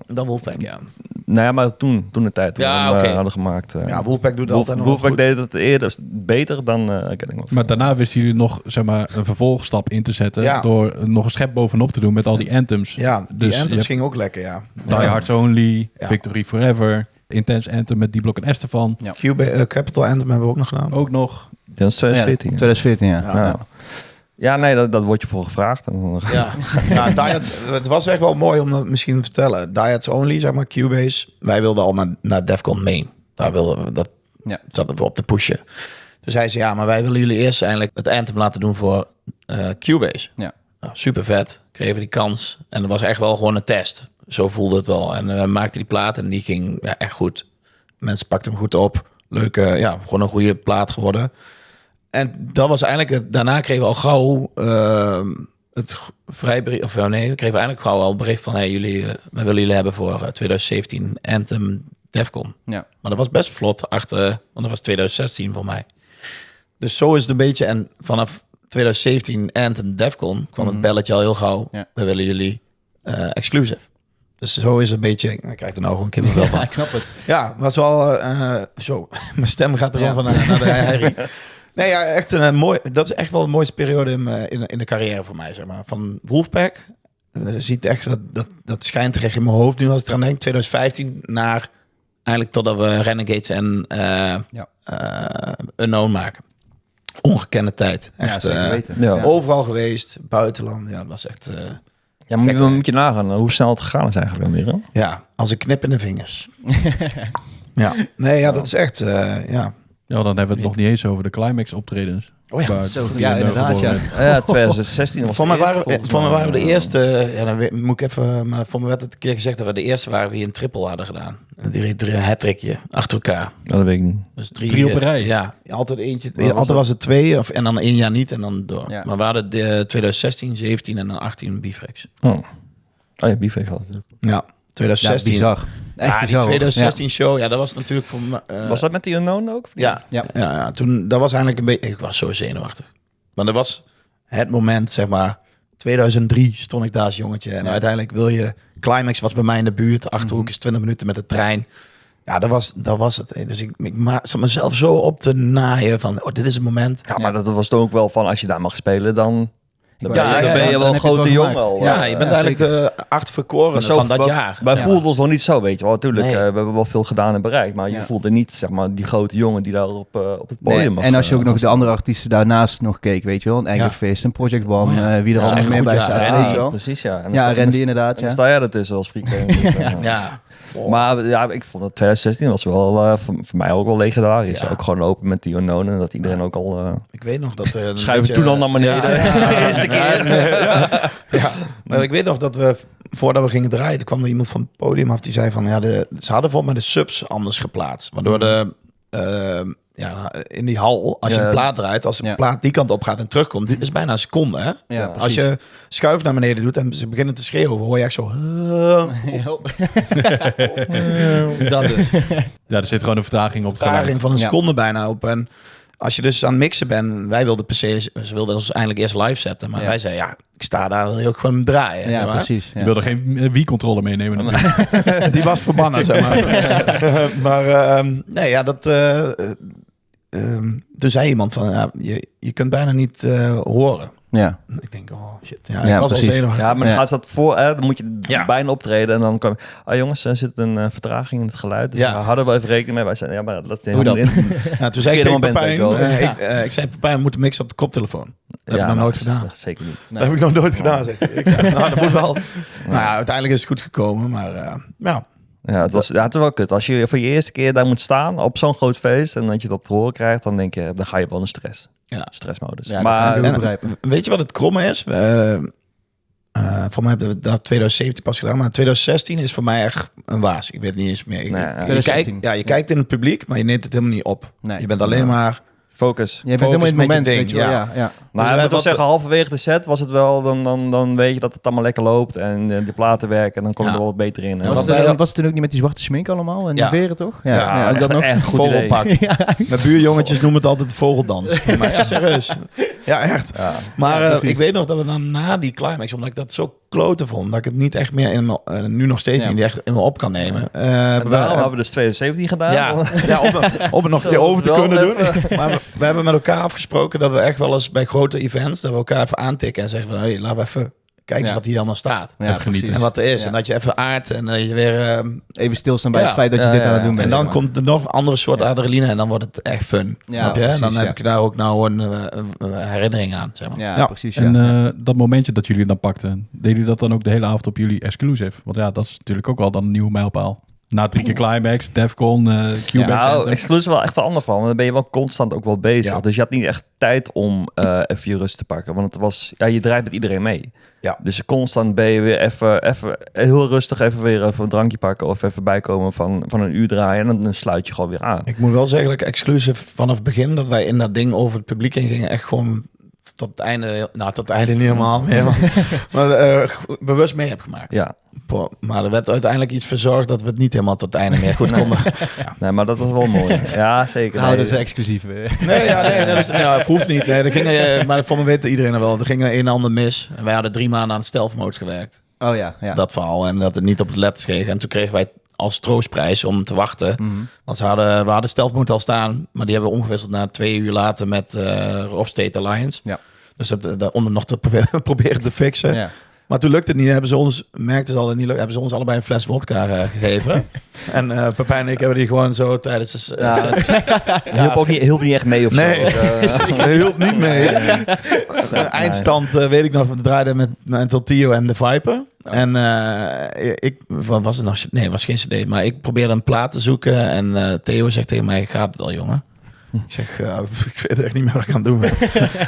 C: dan Wolfpack, ja.
D: Nou ja, maar toen de tijd toen we hadden gemaakt.
C: Ja, Wolfpack doet altijd nog
D: Wolfpack deed het eerder beter dan Getting Off.
A: Maar daarna wisten jullie nog, zeg maar, een vervolgstap in te zetten door nog een schep bovenop te doen met al die anthems.
C: Ja, die anthems ging ook lekker, ja.
A: Die Hearts Only, Victory Forever, Intense Anthem met D-Block en Estefan.
C: Ja. Capital Anthem hebben we ook nog gedaan.
A: Ook nog.
D: Dat is 2014.
B: 2014, ja.
D: Ja, nee, dat wordt je voor gevraagd.
C: Het was echt wel mooi om dat misschien te vertellen. Die Hearts Only, zeg maar, Cubase. Wij wilden al naar Defcon Main. Daar wilden we, dat zaten we op te pushen. Dus hij zei, maar wij willen jullie eerst eigenlijk het anthem laten doen voor Cubase.
B: Ja.
C: Nou, super vet. Kregen we die kans. En dat was echt wel gewoon een test. Zo voelde het wel. En we maakten die plaat en die ging echt goed. Mensen pakten hem goed op. Leuke, gewoon een goede plaat geworden. En dat was eigenlijk daarna kregen we al gauw het vrijbrief. Of nee, we kregen eigenlijk gauw al een bericht van: we willen jullie hebben voor 2017 Anthem Defcon.
B: Ja.
C: Maar dat was best vlot achter, want dat was 2016 voor mij. Dus zo is het een beetje. En vanaf 2017 Anthem Defcon kwam het belletje al heel gauw.
B: Ja.
C: We willen jullie exclusive. Dus zo is het een beetje. Ik krijg er nou gewoon kippenvel van.
B: Ja, ik snap het.
C: Ja, was wel zo. Mijn stem gaat er al van naar de herrie. Nee, ja, echt een mooi. Dat is echt wel de mooiste periode in de carrière voor mij, zeg maar. Van Wolfpack. Ziet echt dat schijnt terecht in mijn hoofd nu als ik eraan denk. 2015 naar eigenlijk totdat we Renegades en Unknown maken. Ongekende tijd. Echt, overal geweest, buitenland. Ja, dat was echt.
D: Ja, moet je nagaan hoe snel het gegaan is eigenlijk weer. Hè?
C: Ja, als een knip in de vingers. Ja, nee, ja, dat is echt.
A: Ja, dan hebben we het nog niet eens over de climax optredens.
C: Oh ja,
B: zo, ja, inderdaad, ja.
D: Ja, 2016 was
C: voor mij waren we de eerste. Ja, dan moet ik even. Maar voor mij werd het een keer gezegd dat we de eerste waren die een triple hadden gedaan. Een hat-trickje achter elkaar.
D: Dat weet ik niet.
C: Dus
A: 3 op een rij.
C: Ja, altijd eentje. Altijd was het 2 en dan 1 jaar niet en dan door.
B: Ja.
C: Maar we hadden 2016, 17 en dan 18 Bifrex.
D: Oh ja, Bifrex had het.
C: Ja, 2016.
B: Ja, bizar. Echt bizar.
C: Die 2016 show, ja, dat was natuurlijk voor me.
D: Was dat met die Unknown ook?
C: Ja, toen, dat was eigenlijk een beetje. Ik was zo zenuwachtig. Maar dat was het moment, zeg maar. 2003 stond ik daar als jongetje. En uiteindelijk wil je. Climax was bij mij in de buurt. Achterhoek is 20 minuten met de trein. Ja, dat was het. Dus ik zat mezelf zo op te naaien van, dit is het moment.
D: Ja, maar dat was toch ook wel van, als je daar mag spelen, dan ben je wel
B: dan
D: een grote jongen al.
C: Ja, je bent eigenlijk de 8 verkorenen van dat jaar.
D: Wij voelden ons nog niet zo, weet je wel. Natuurlijk, we hebben wel veel gedaan en bereikt. Maar je voelde niet, zeg maar, die grote jongen die daar op het podium mag.
B: En als je ook nog de andere artiesten daarnaast nog keek, weet je wel. Een Eigen Feest, een Project One, wie er allemaal meer bij staat, weet je wel.
D: Precies, ja.
B: Ja, Randy inderdaad.
D: En dan sta jij ertussen als freak.
C: Ja.
D: Maar ja, ik vond dat 2016 was wel voor mij ook wel legendarisch. Ja. Ook gewoon lopen met die Unknown en dat iedereen ook al...
C: Ik weet nog dat...
D: Schuiven toen al naar beneden. De eerste keer.
C: Ja, maar ik weet nog dat we, voordat we gingen draaien, toen kwam er iemand van het podium af die zei van, ze hadden volgens mij de subs anders geplaatst. Waardoor in die hal, als je een plaat draait, als een plaat die kant op gaat en terugkomt, dit is bijna een seconde, hè?
B: Ja,
C: als je schuif naar beneden doet en ze beginnen te schreeuwen, hoor je echt zo... Dat dus.
A: Ja, er zit gewoon een vertraging op het
C: vertraging van een seconde bijna op. En als je dus aan het mixen bent, wij wilden per se, ze wilden ons eindelijk eerst live zetten, maar wij zeiden, ik sta daar, wil je ook gewoon draaien.
B: Ja,
C: zeg maar.
B: precies. Ja.
A: Je wilde geen Wii-controller meenemen natuurlijk.
C: Die was verbannen, zeg maar. Maar toen zei iemand van, je kunt bijna niet horen.
B: Ja.
C: Ik denk, oh shit. Ja,
B: Ja,
C: ik was
B: precies.
C: al zenuwachtig.
D: Ja, maar dan gaat ze dat voor, dan moet je
C: Ja.
D: bijna optreden en dan kom je, jongens, er zit een vertraging in het geluid. Dus
C: Ja.
D: daar hadden we even rekening mee. Wij zeiden, ja, maar dat is
B: Hoe dan?
D: helemaal in.
C: Ja, toen zei ik
D: Verkeerde
C: tegen
D: moment,
C: Pepijn,
D: weet je wel.
C: ik zei Pepijn, we moeten mixen op de koptelefoon. Dat heb ik nog nooit
D: dat is
C: gedaan.
D: echt zeker niet.
C: Dat heb ik nog nooit gedaan, zeg ik. Ik zei, nou, dat moet wel. Nou ja, uiteindelijk is het goed gekomen, maar ja.
D: Ja, het is wel kut. Als je voor je eerste keer daar moet staan op zo'n groot feest en dat je dat te horen krijgt, dan denk je, dan ga je wel in stressmodus.
B: Ja,
D: maar
B: dat kan ik
C: En,
B: begrijpen.
C: weet je wat het kromme is? Voor mij hebben we dat 2017 pas gedaan, maar 2016 is voor mij echt een waas. Ik weet niet eens meer.
D: Nee,
C: je
B: 2016.
C: kijkt in het publiek, maar je neemt het helemaal niet op.
B: Nee.
C: Je bent alleen maar...
D: focus.
B: Je bent helemaal in het
C: met je
B: moment,
C: ding,
B: weet je wel.
C: ja.
B: Ja.
D: Maar
C: Dus
D: ik moet wel
C: wat-
D: zeggen, halverwege de set was het wel, dan weet je dat het allemaal lekker loopt en de platen werken en dan kom je
C: Ja.
D: er wel wat beter in. En
C: Ja,
B: Was,
C: wat
B: het,
C: wij-
B: was het toen ook niet met die zwarte smink allemaal en die
C: Ja.
B: veren, toch?
C: Ja,
B: ook dat nog.
D: echt goed idee.
C: vogelpak. Mijn buurjongetjes noemen het altijd de vogeldans. Maar ja, serieus. Ja, echt.
D: Ja.
C: Maar
B: Ja, precies.
C: ik weet nog dat we dan na die climax, omdat ik dat zo kloten vond, dat ik het niet echt meer in nu nog steeds
B: Ja.
C: niet echt in me op kan nemen.
D: En daarom hebben we dus 2017 gedaan.
C: ja, om het nog een keer over te
D: Wel
C: kunnen doen.
D: even.
C: Maar we hebben met elkaar afgesproken dat we echt wel eens bij grote events, dat we elkaar even aantikken en zeggen van, hey, laten we even kijken
B: Ja.
C: wat hier allemaal staat.
B: Ja,
A: Even genieten.
C: En wat er is.
B: Ja.
C: En dat je even aardt en dat je weer...
B: Even stilstaan bij
C: Ja.
B: het feit dat je
D: Ja,
B: dit
D: ja,
B: aan het doen
D: ja.
B: bent.
C: en dan
B: zeg maar.
C: komt er nog een andere soort adrenaline en dan wordt het echt fun.
B: Ja,
C: Snap je? En dan
B: precies,
C: heb
B: ja.
C: ik daar ook nou een herinnering aan. Zeg maar.
B: Ja, precies. Ja.
A: En dat momentje dat jullie dan pakten, deden jullie dat dan ook de hele avond op jullie exclusive? Want ja, dat is natuurlijk ook wel dan een nieuwe mijlpaal. Na 3 keer Climax, Defcon, Q-Back
D: Nou,
A: Center.
D: Exclusive is wel echt een ander van. Want dan ben je wel constant ook wel bezig.
C: Ja.
D: Dus je had niet echt tijd om even je rust te pakken. Want het was, je draait met iedereen mee.
C: Ja.
D: Dus constant ben je weer even heel rustig even een drankje pakken. Of even bijkomen van een uur draaien. En dan sluit je gewoon weer aan.
C: Ik moet wel zeggen dat ik exclusief vanaf het begin dat wij in dat ding over het publiek in gingen, echt gewoon tot het einde, nou tot het einde niet helemaal meer, maar bewust mee heb gemaakt.
D: Ja,
C: Maar er werd uiteindelijk iets verzorgd dat we het niet helemaal tot het einde meer goed konden.
D: nee, maar dat was wel mooi. Ja, zeker.
B: Nou,
D: Nee,
B: dat is exclusief.
C: Nee, dat is, ja, het hoeft niet. Nee, er ging, maar voor me weet iedereen er wel. Er ging een en ander mis. En wij hadden 3 maanden aan stealth mode gewerkt.
B: Oh ja.
C: Dat verhaal. En dat het niet op de letters kreeg. En toen kregen wij als troostprijs om te wachten. Want we hadden stealth mode al staan. Maar die hebben we omgewisseld na 2 uur later met Rough State Alliance.
B: Ja.
C: Dus om het nog te proberen te fixen.
B: Ja.
C: Maar toen lukte het niet. Hebben ze ons, merkten ze al dat het niet lukt, hebben ze ons allebei een fles wodka gegeven. En Pepijn en ik hebben die gewoon zo tijdens de set.
D: hielp niet echt mee of
C: Nee,
D: zo.
C: dat hielp niet mee. Eindstand weet ik nog, we draaiden met Tortillo en de Viper. En wat was het nog? Nee, het was geen CD, maar ik probeerde een plaat te zoeken. En Theo zegt tegen mij, gaat het wel, jongen? Ik zeg, ik weet echt niet meer wat ik aan het doen ben.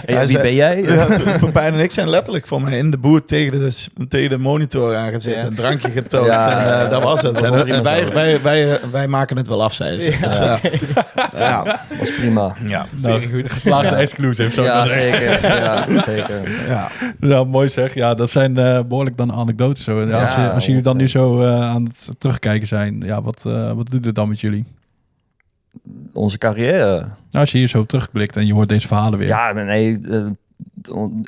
D: Wie
C: zei-
D: ben jij?
C: Ja, Pepijn en ik zijn letterlijk voor mij in de boer tegen de monitor aangezet.
D: Ja.
C: Een drankje getoost
D: Ja,
C: en dat was het.
D: dat hoort
C: En
D: iemand
C: wij maken het wel af, zeiden ze. Dus, ja.
D: was prima.
C: Ja.
A: Nou, goed, geslaagde exclusive. Zo
D: Ja,
A: te zeggen.
D: zeker. Ja, zeker.
C: Ja.
A: Nou, mooi zeg. Ja, dat zijn behoorlijk dan anekdotes. Zo. Ja,
D: Ja,
A: als jullie dan nu zo aan het terugkijken zijn, ja, wat doet het dan met jullie?
D: Onze carrière.
A: Nou, als je hier zo terugblikt en je hoort deze verhalen weer.
D: Ja, nee,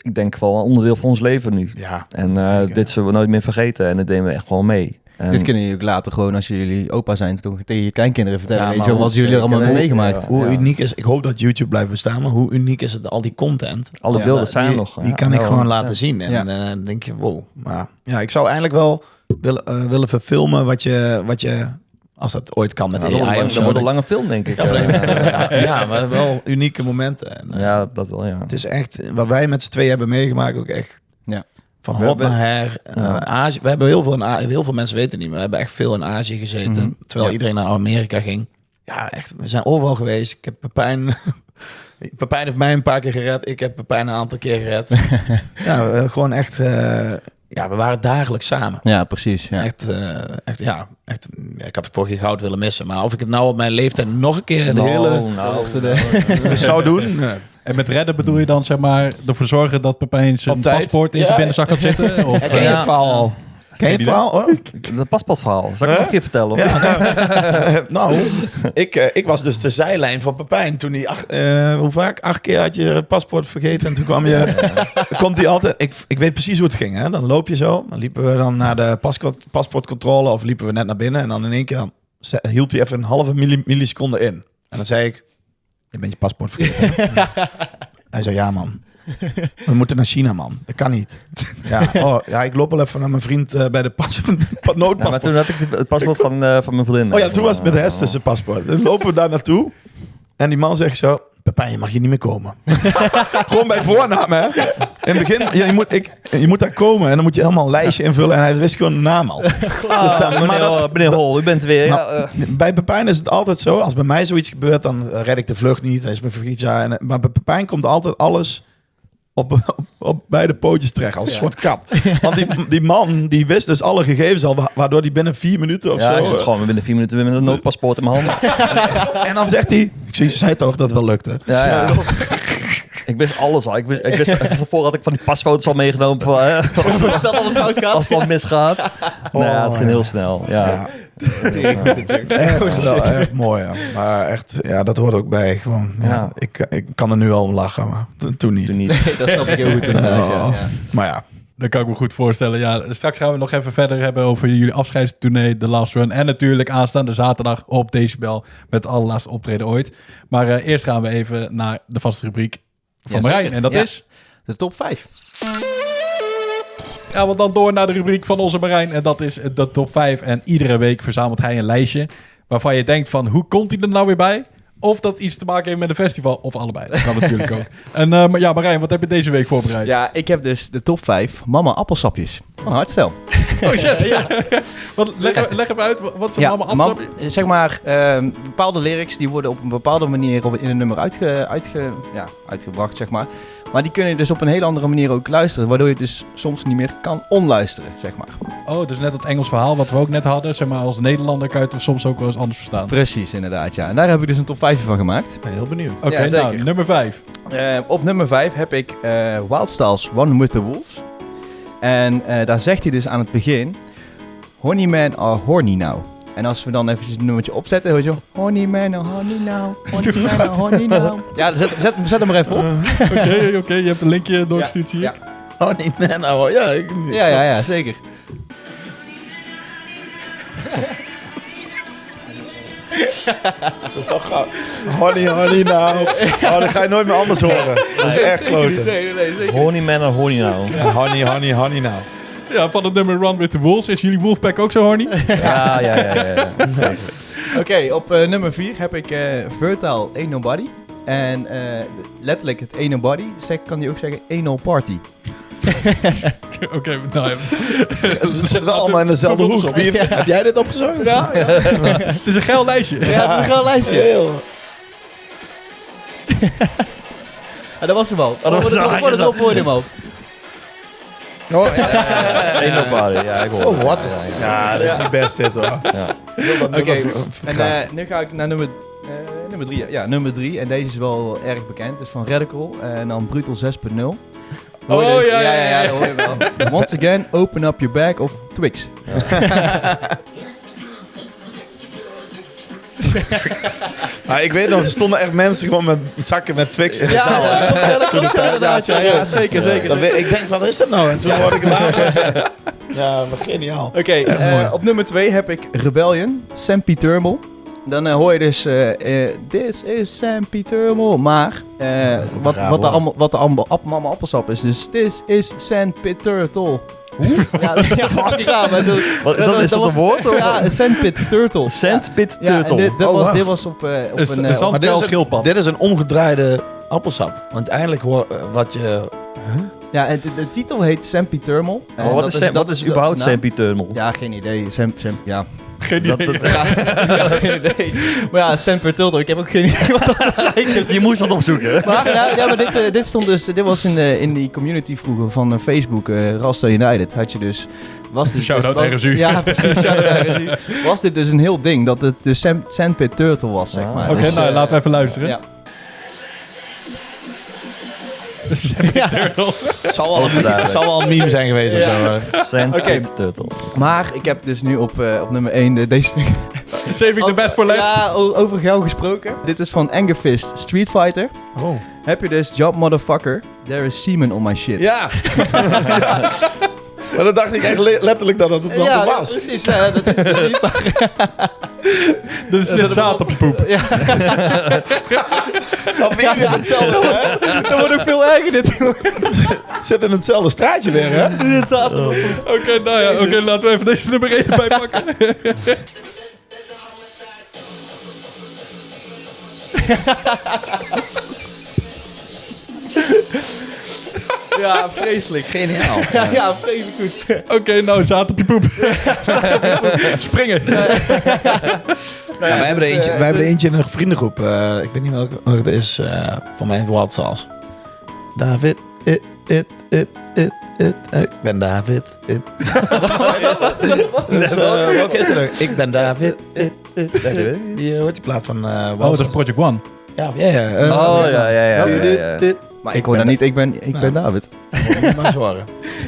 D: ik denk wel een onderdeel van ons leven nu.
C: Ja.
D: En
C: Zeker.
D: dit zullen we nooit meer vergeten en dat deden we echt gewoon mee. En
B: Dit kunnen jullie ook later gewoon, als jullie opa zijn, toch tegen je kleinkinderen vertellen.
C: Ja,
B: weet
C: maar
B: je wel, wat
C: hoe
B: jullie er allemaal
D: zeker
B: hebben meegemaakt.
D: weten,
C: Hoe
D: Ja.
C: uniek is, ik hoop dat YouTube blijft bestaan, maar hoe uniek is het, al die content?
D: Alle
C: Ja,
D: beelden zijn
C: die,
D: nog.
C: Die
D: Ja,
C: kan ik
D: wel,
C: gewoon
D: ja.
C: laten zien. En
B: Ja.
C: dan denk je, wow. Maar ja, ik zou eigenlijk wel willen verfilmen wat je, als dat ooit kan met
D: Ja,
C: AI of
D: dat
C: zo.
D: wordt een lange film, denk ik.
C: Ja, maar wel unieke momenten. En,
D: Ja, dat wel, ja.
C: Het is echt, wat wij met z'n twee hebben meegemaakt, ook echt
B: Ja.
C: van
D: We
C: hot
D: hebben-
C: naar her. Azië, we hebben heel veel mensen weten het niet, maar we hebben echt veel in Azië gezeten.
B: Mhm.
C: Terwijl
B: Ja.
C: iedereen naar Amerika ging. Ja, echt, we zijn overal geweest. Ik heb Pepijn... Pepijn heeft mij een paar keer gered. Ik heb Pepijn een aantal keer gered. Ja, gewoon echt... ja, we waren dagelijks samen.
B: Ja, precies. Ja.
C: Echt, ja. Ik had het vorige keer goud willen missen. Maar of ik het nou op mijn leeftijd nog een keer de hele zou doen...
A: En met redden bedoel je dan, zeg maar, ervoor zorgen dat Pepijn zijn
C: Op tijd.
A: paspoort in
C: Ja.
A: zijn binnenzak gaat zitten? Of,
C: Ken je het verhaal al? Ken je het verhaal? Oh?
D: Dat paspoortverhaal. Zal ik nog een keer vertellen? Of?
C: Nou, ik was dus de zijlijn van Pepijn. Toen hij, hoe vaak? 8 keer had je paspoort vergeten. En toen kwam je... Komt hij altijd... Ik weet precies hoe het ging. Hè? Dan loop je zo. Dan liepen we dan naar de paspoortcontrole. Of liepen we net naar binnen. En dan in één keer hield hij even een halve milliseconde in. En dan zei ik... Je bent je paspoort vergeten. Hij zei, ja man. We moeten naar China, man. Dat kan niet. Ja, ik loop wel even naar mijn vriend bij de noodpaspoort.
D: Ja, maar toen had ik het paspoort van mijn vriendin.
C: Oh ja, toen was het met de Hestische paspoort. Dan lopen we daar naartoe. En die man zegt zo... Pepijn, je mag hier niet meer komen. Gewoon bij voornaam, hè. In het begin, je moet daar komen. En dan moet je helemaal een lijstje invullen. En hij wist gewoon de naam al.
D: Meneer Hol, u bent weer...
C: Nou, bij Pepijn is het altijd zo. Als bij mij zoiets gebeurt, dan red ik de vlucht niet. Hij is me vergeten. Ja, maar bij Pepijn komt altijd alles... Op beide pootjes terecht, als een soort kat. Want die man, die wist dus alle gegevens al... waardoor hij binnen 4 minuten of zo...
D: Ja, ik zat gewoon binnen 4 minuten weer met een noodpaspoort in mijn handen.
C: En dan zegt hij... Ik zei toch dat het wel lukte.
D: Ja. Ik wist alles al. Ik wist daarvoor had ik van die pasfoto's al meegenomen. Van, als het dan misgaat. Het ging heel snel. Ja.
C: Echt mooi, ja. Maar echt, dat hoort ook bij. Gewoon, ik kan er nu al om lachen, maar toen niet.
B: Nee, dat snap ik heel goed.
C: Maar ja.
A: Dat kan ik me goed voorstellen. Ja, straks gaan we nog even verder hebben over jullie afscheidstournee, The Last Run. En natuurlijk aanstaande zaterdag op Decibel met het allerlaatste optreden ooit. Maar eerst gaan we even naar de vaste rubriek van Marijn. En dat is...
B: de top 5.
A: Ja, want dan door naar de rubriek van onze Marijn. En dat is de top 5. En iedere week verzamelt hij een lijstje waarvan je denkt van... hoe komt hij er nou weer bij? Of dat iets te maken heeft met een festival. Of allebei. Dat kan natuurlijk ook. En Marijn, wat heb je deze week voorbereid?
B: Ja, ik heb dus de top 5 mama appelsapjes van Hardstel.
A: Oh shit, ja. Leg even uit, wat is een mama appelsapje?
B: Zeg maar, bepaalde lyrics die worden op een bepaalde manier in een nummer uitgebracht, zeg maar. Maar die kun je dus op een hele andere manier ook luisteren. Waardoor je dus soms niet meer kan onluisteren, zeg maar.
A: Oh, dus net het Engels verhaal wat we ook net hadden. Zeg maar, als Nederlander kan je het soms ook wel eens anders verstaan.
B: Precies, inderdaad, ja. En daar heb ik dus een top 5 van gemaakt.
C: Ik ben heel benieuwd.
A: Oké, nou, nummer 5.
B: Op nummer 5 heb ik Wildstyles One With The Wolves. En daar zegt hij dus aan het begin... Honey man are horny now. En als we dan even het nummertje opzetten, hoor je zo... Honey man are horny now, honey man are horny now. Ja, zet hem maar even op.
A: Oké, je hebt een linkje doorgestuurd, zie ik.
C: Honey man, nou ja.
B: Ja, zeker.
C: Dat is toch gaaf. Honey nou. Oh, dat ga je nooit meer anders horen. Dat is echt kloten.
B: Nee, zeker.
D: Honey man or horny now.
C: Ja, honey nou.
A: Ja, van het nummer Run With The Wolves. Is jullie Wolfpack ook zo horny?
D: Ja.
B: Oké, op nummer 4 heb ik Fertile Ain't Nobody. En letterlijk het Ain't Nobody, kan die ook zeggen Ain't No Party.
A: Oké, nou...
C: Het zit wel allemaal in dezelfde hoek. Heb jij dit opgezocht?
B: Ja.
A: Het is een geil lijstje.
B: Ja, het is een geil lijstje.
C: Heel.
B: Dat was hem al. Voor de top hoorde hem al.
C: Oh,
D: Ain't nobody. Ja, ik hoor
C: oh, what? Ja, dat is niet best dit, hoor.
B: Oké, en nu ga ik naar nummer 3. Ja, nummer 3. En deze is wel erg bekend. Het is van Radical. En dan Brutal 6.0.
A: Oh,
B: dus,
A: ja,
B: dat hoor je wel. Once again, open up your bag of Twix.
C: Maar ik weet nog, er stonden echt mensen gewoon met zakken met Twix in de zaal.
B: Ja, zeker.
C: Ik denk, wat is dat nou? En toen hoorde ik het later. Ja, maar geniaal.
B: Oké, op nummer 2 heb ik Rebellion, Sempiternal. Dan hoor je dus, this is Sempiternal. Maar wat de mama appelsap is, dus this is Sempiternal. Hoe? Ja,
D: is dat een woord?
B: Ja, Sandpit Turtle.
D: Sandpit Turtle.
B: Ja, dit was op een
A: zandkuilschildpad.
C: Dit is een omgedraaide appelsap. Want eindelijk wat je...
B: Ja, en de titel heet Sempiternal.
D: Wat is überhaupt Sempiternal?
B: Ja, geen idee. Ja.
A: Geen idee.
B: Geen idee. Maar ja, Sempiternal, ik heb ook geen idee wat dat betekent.
D: Je moest dat opzoeken.
B: Maar dit stond dus, dit was in die community vroeger van Facebook, Rasta United, had je dus...
A: Shout-out RSU.
B: Ja, precies, shout-out RSU. Was dit dus een heel ding, dat het de Sandpit Turtle was, zeg maar.
A: Oké, nou, laten we even luisteren.
B: Ja.
A: Sempiternal.
C: Het zal wel een meme zijn geweest of zo.
D: Sandpit Turtle.
B: Maar ik heb dus nu op nummer 1 deze...
A: Saving the best for last.
B: Ja, over geld gesproken. Dit is van Angerfist Street Fighter.
C: Oh.
B: Heb je dus Jump Motherfucker, there is semen on my shit.
C: Ja. Ja. Maar dan dacht ik echt letterlijk dat het dan was.
B: Ja, precies. Dat is het niet.
A: Dus er zit zaad op je poep.
C: Alweer in hetzelfde, hè?
B: Dat wordt ook veel erger dit.
C: Zit in hetzelfde straatje weer, hè?
A: Oké, nou ja, oké, laten we even deze nummer 1 erbij pakken.
B: Ja, vreselijk.
C: Geniaal.
B: Ja, vreselijk goed.
A: Oké, nou, zaad op je poep. Springen.
C: Ja, wij hebben er eentje in een vriendengroep. Ik weet niet welke het is. Van mij wat zelfs. David, ik ben David. Welke is er nog? Ik ben David. Die hoort die plaat van
A: Oh, dat is Project One.
C: Ja.
B: Maar ik hoor dat niet. Ik ben David.
C: Moet maar eens horen.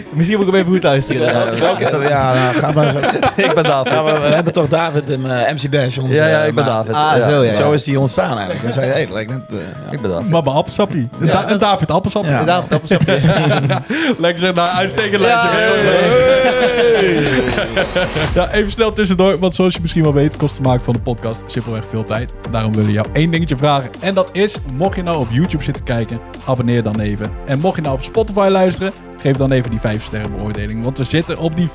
B: Misschien moet ik hem even goed luisteren.
C: Welke is dat? Ja, nou, ga maar.
D: Ik ben David.
C: Ja, we hebben toch David in MC Dash. Onze,
D: Ja, ik ben
C: maat.
D: David.
B: Ah, zo ja.
C: Zo is die ontstaan eigenlijk. Dan zei hij, hey, dat lijkt net...
D: Ik ben David.
A: Mama Appelsappie. En David Appelsappie.
C: Ja.
B: David appelsapje.
A: Lekker zeg, nou, uitstekend lijstje. Ja, even snel tussendoor, want zoals je misschien wel weet, kost het maken van de podcast simpelweg veel tijd. Daarom willen we jou één dingetje vragen. En dat is, mocht je nou op YouTube zitten kijken, abonneer dan even. En mocht je nou op Spotify luisteren, geef dan even die 5 sterren beoordeling. Want we zitten op die 5.0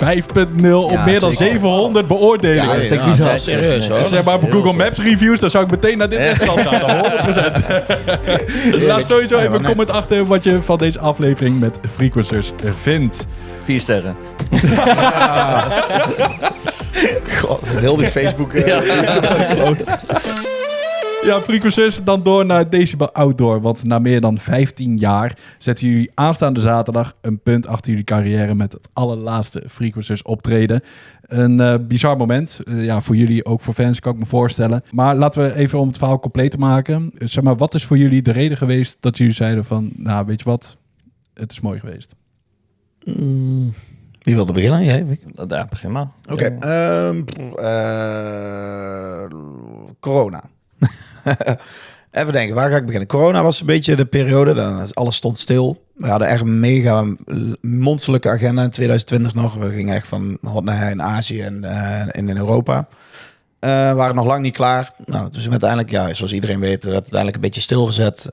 A: op meer dan 700 beoordelingen.
B: Ja, dat is echt
C: dat
B: bizar.
C: is serieus, hoor.
A: Dus zeg maar op Google Maps reviews, dan zou ik meteen naar dit restaurant gaan. 100%. Laat sowieso even een comment achter wat je van deze aflevering met Frequencers vindt.
D: 4 sterren.
C: God, heel die Facebook...
A: Ja, Frequencers, dan door naar Decibel Outdoor. Want na meer dan 15 jaar zetten jullie aanstaande zaterdag een punt achter jullie carrière met het allerlaatste Frequencers optreden. Een bizar moment. Ja, voor jullie, ook voor fans, kan ik me voorstellen. Maar laten we even om het verhaal compleet te maken. Zeg maar, wat is voor jullie de reden geweest dat jullie zeiden van, nou, weet je wat, het is mooi geweest?
C: Wie wilde beginnen? Jij?
D: Ja, begin maar.
C: Oké. Corona. Even denken, waar ga ik beginnen? Corona was een beetje de periode, dan alles stond stil. We hadden echt een mega monsterlijke agenda in 2020 nog. We gingen echt van hot naar her in Azië en in Europa. We waren nog lang niet klaar. Nou, dus uiteindelijk, ja, zoals iedereen weet, werd het uiteindelijk een beetje stilgezet.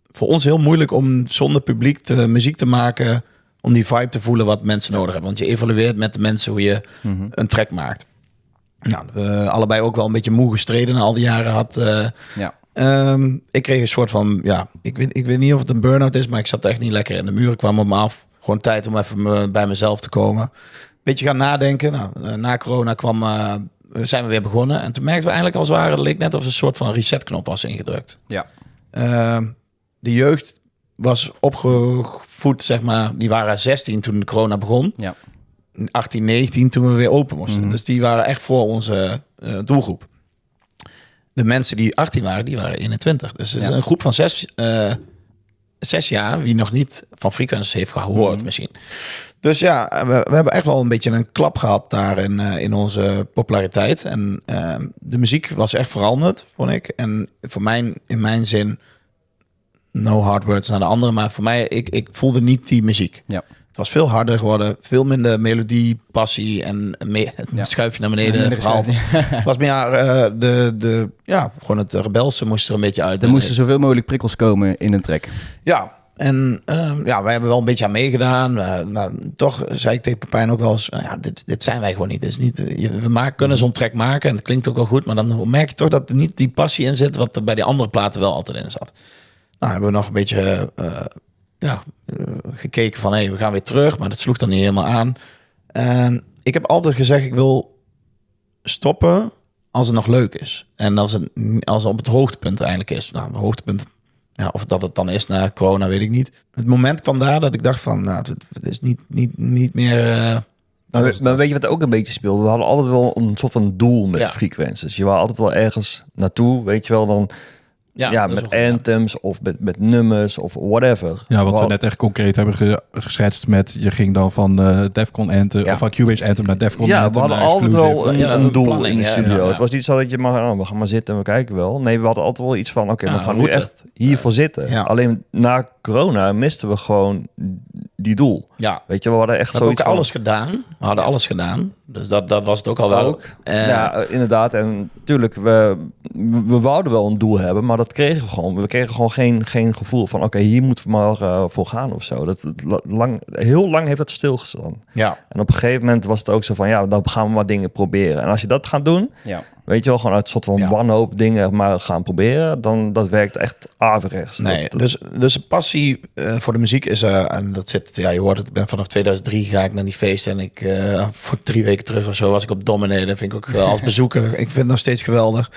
C: Voor ons heel moeilijk om zonder publiek muziek te maken, om die vibe te voelen wat mensen nodig hebben. Want je evalueert met de mensen hoe je een track maakt. Nou, we allebei ook wel een beetje moe gestreden na al die jaren had. Ik kreeg een soort van, ja, ik weet niet of het een burn-out is, maar ik zat echt niet lekker in. De muren kwamen op me af. Gewoon tijd om even bij mezelf te komen. Beetje gaan nadenken. Nou, na corona zijn we weer begonnen. En toen merkten we eigenlijk als het ware, het leek net of een soort van resetknop was ingedrukt.
B: Ja.
C: De jeugd was opgevoed, zeg maar, die waren 16 toen de corona begon.
B: Ja.
C: 18, 19 toen we weer open moesten. Dus die waren echt voor onze doelgroep. De mensen die 18 waren, die waren 21. Dus het is een groep van 6 jaar wie nog niet van Frequencers heeft gehoord misschien. Dus ja, we hebben echt wel een beetje een klap gehad daar in onze populariteit. En de muziek was echt veranderd, vond ik. En in mijn zin, no hard words naar de anderen, maar voor mij, ik voelde niet die muziek.
B: Ja.
C: Het was veel harder geworden, veel minder melodie, passie en het schuifje naar beneden. Vooral. Het was meer gewoon het rebelse moest er een beetje uit.
B: Er moesten zoveel mogelijk prikkels komen in een track.
C: Ja, en wij hebben wel een beetje aan meegedaan. Toch zei ik tegen Pepijn ook wel eens, dit zijn wij gewoon niet. Het is niet we kunnen zo'n track maken en het klinkt ook wel goed, maar dan merk je toch dat er niet die passie in zit wat er bij die andere platen wel altijd in zat. Nou, hebben we nog een beetje gekeken van, we gaan weer terug, maar dat sloeg dan niet helemaal aan. En ik heb altijd gezegd, ik wil stoppen als het nog leuk is. En als het op het hoogtepunt eigenlijk is. Nou, het hoogtepunt, of dat het dan is na corona, weet ik niet. Het moment kwam daar dat ik dacht van, het is niet meer...
D: Maar weet je wat ook een beetje speelde? We hadden altijd wel een soort van doel met Frequencers. Je was altijd wel ergens naartoe, weet je wel, dan... Ja, met anthems of met nummers of whatever.
A: Ja, wat we net echt concreet hebben geschetst met... je ging dan van Defcon Anthem of van Cubase Anthem naar Defcon Anthem.
D: We hadden altijd wel een doel
C: planning,
D: in de studio. Het was niet zo dat je we gaan maar zitten en we kijken wel. Nee, we hadden altijd wel iets van... we gaan nu echt hiervoor zitten.
C: Ja.
D: Alleen na corona misten we gewoon die doel.
C: Ja.
D: Weet je, we hadden echt
C: We hebben ook
D: zoiets
C: alles gedaan. We hadden alles gedaan. Dus dat was het ook al wel.
D: Ook. Ja, inderdaad. En natuurlijk, we wouden wel een doel hebben, maar dat kregen we gewoon. We kregen gewoon geen gevoel van, oké, hier moeten we maar voor gaan of zo. Heel lang heeft dat stilgestaan.
C: Ja.
D: En op een gegeven moment was het ook zo van, ja, dan gaan we maar dingen proberen. En als je dat gaat doen, weet je wel, gewoon uit een soort van wanhoop dingen maar gaan proberen, dan dat werkt echt averechts.
C: Nee, dus de passie voor de muziek is en dat zit, je hoort het, ik ben vanaf 2003 ga ik naar die feesten en ik voor 3 weken terug of zo was ik op Dominee. Dat vind ik ook als bezoeker, ik vind het nog steeds geweldig.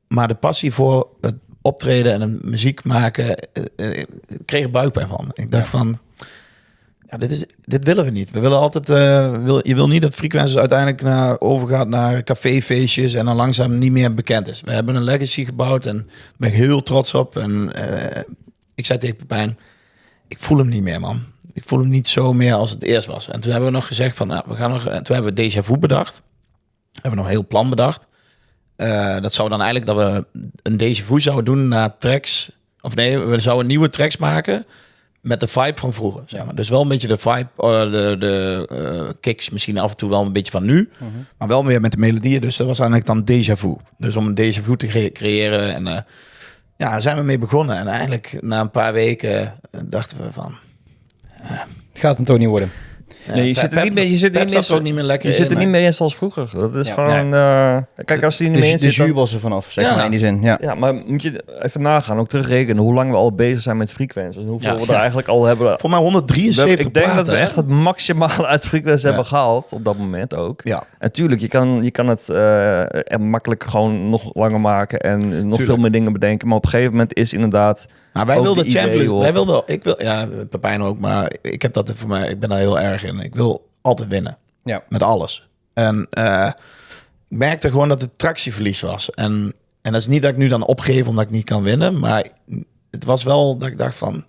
C: Maar de passie voor het optreden en de muziek maken, ik kreeg er buikpijn van. Ik dacht van, ja, dit willen we niet. We willen altijd, je wil niet dat Frequencies uiteindelijk overgaat naar caféfeestjes en dan langzaam niet meer bekend is. We hebben een legacy gebouwd en daar ben ik heel trots op. En ik zei tegen Pepijn, ik voel hem niet meer, man. Ik voel hem niet zo meer als het eerst was. En toen hebben we nog gezegd van, we gaan nog. Toen hebben we Déjà Vu bedacht. Hebben we nog een heel plan bedacht. Dat zou dan eigenlijk dat we een Déjà Vu zouden doen naar tracks. Of nee, we zouden nieuwe tracks maken met de vibe van vroeger. Zeg maar. Dus wel een beetje de vibe, de kicks misschien af en toe wel een beetje van nu. Maar wel meer met de melodieën. Dus dat was eigenlijk dan Déjà Vu. Dus om een Déjà Vu te creëren. En daar zijn we mee begonnen. En eigenlijk na een paar weken dachten we van,
B: het gaat hem toch niet worden.
D: Nee, je zit er niet meer. Je zit
C: er niet meer lekker.
D: Je zit er niet meer in zoals vroeger. Dat is gewoon. Kijk, als die niet meer in
B: De
D: zit.
B: jus was er vanaf, zeg maar in die zin. Ja,
D: maar moet je even nagaan, ook terugrekenen hoe lang we al bezig zijn met Frequencies en hoeveel we er eigenlijk al hebben.
C: Voor mij 173.
D: Ik denk dat we echt het maximale uit Frequencies hebben gehaald op dat moment ook.
C: Ja.
D: En tuurlijk, je kan het makkelijk gewoon nog langer maken en nog veel meer dingen bedenken. Maar op een gegeven moment is inderdaad.
C: Nou, wij wilden champions. Pepijn ook, maar ik heb dat voor mij. Ik ben daar heel erg in. Ik wil altijd winnen.
B: Ja.
C: Met alles. En ik merkte gewoon dat het tractieverlies was. En dat is niet dat ik nu dan opgeef omdat ik niet kan winnen, maar het was wel dat ik dacht van,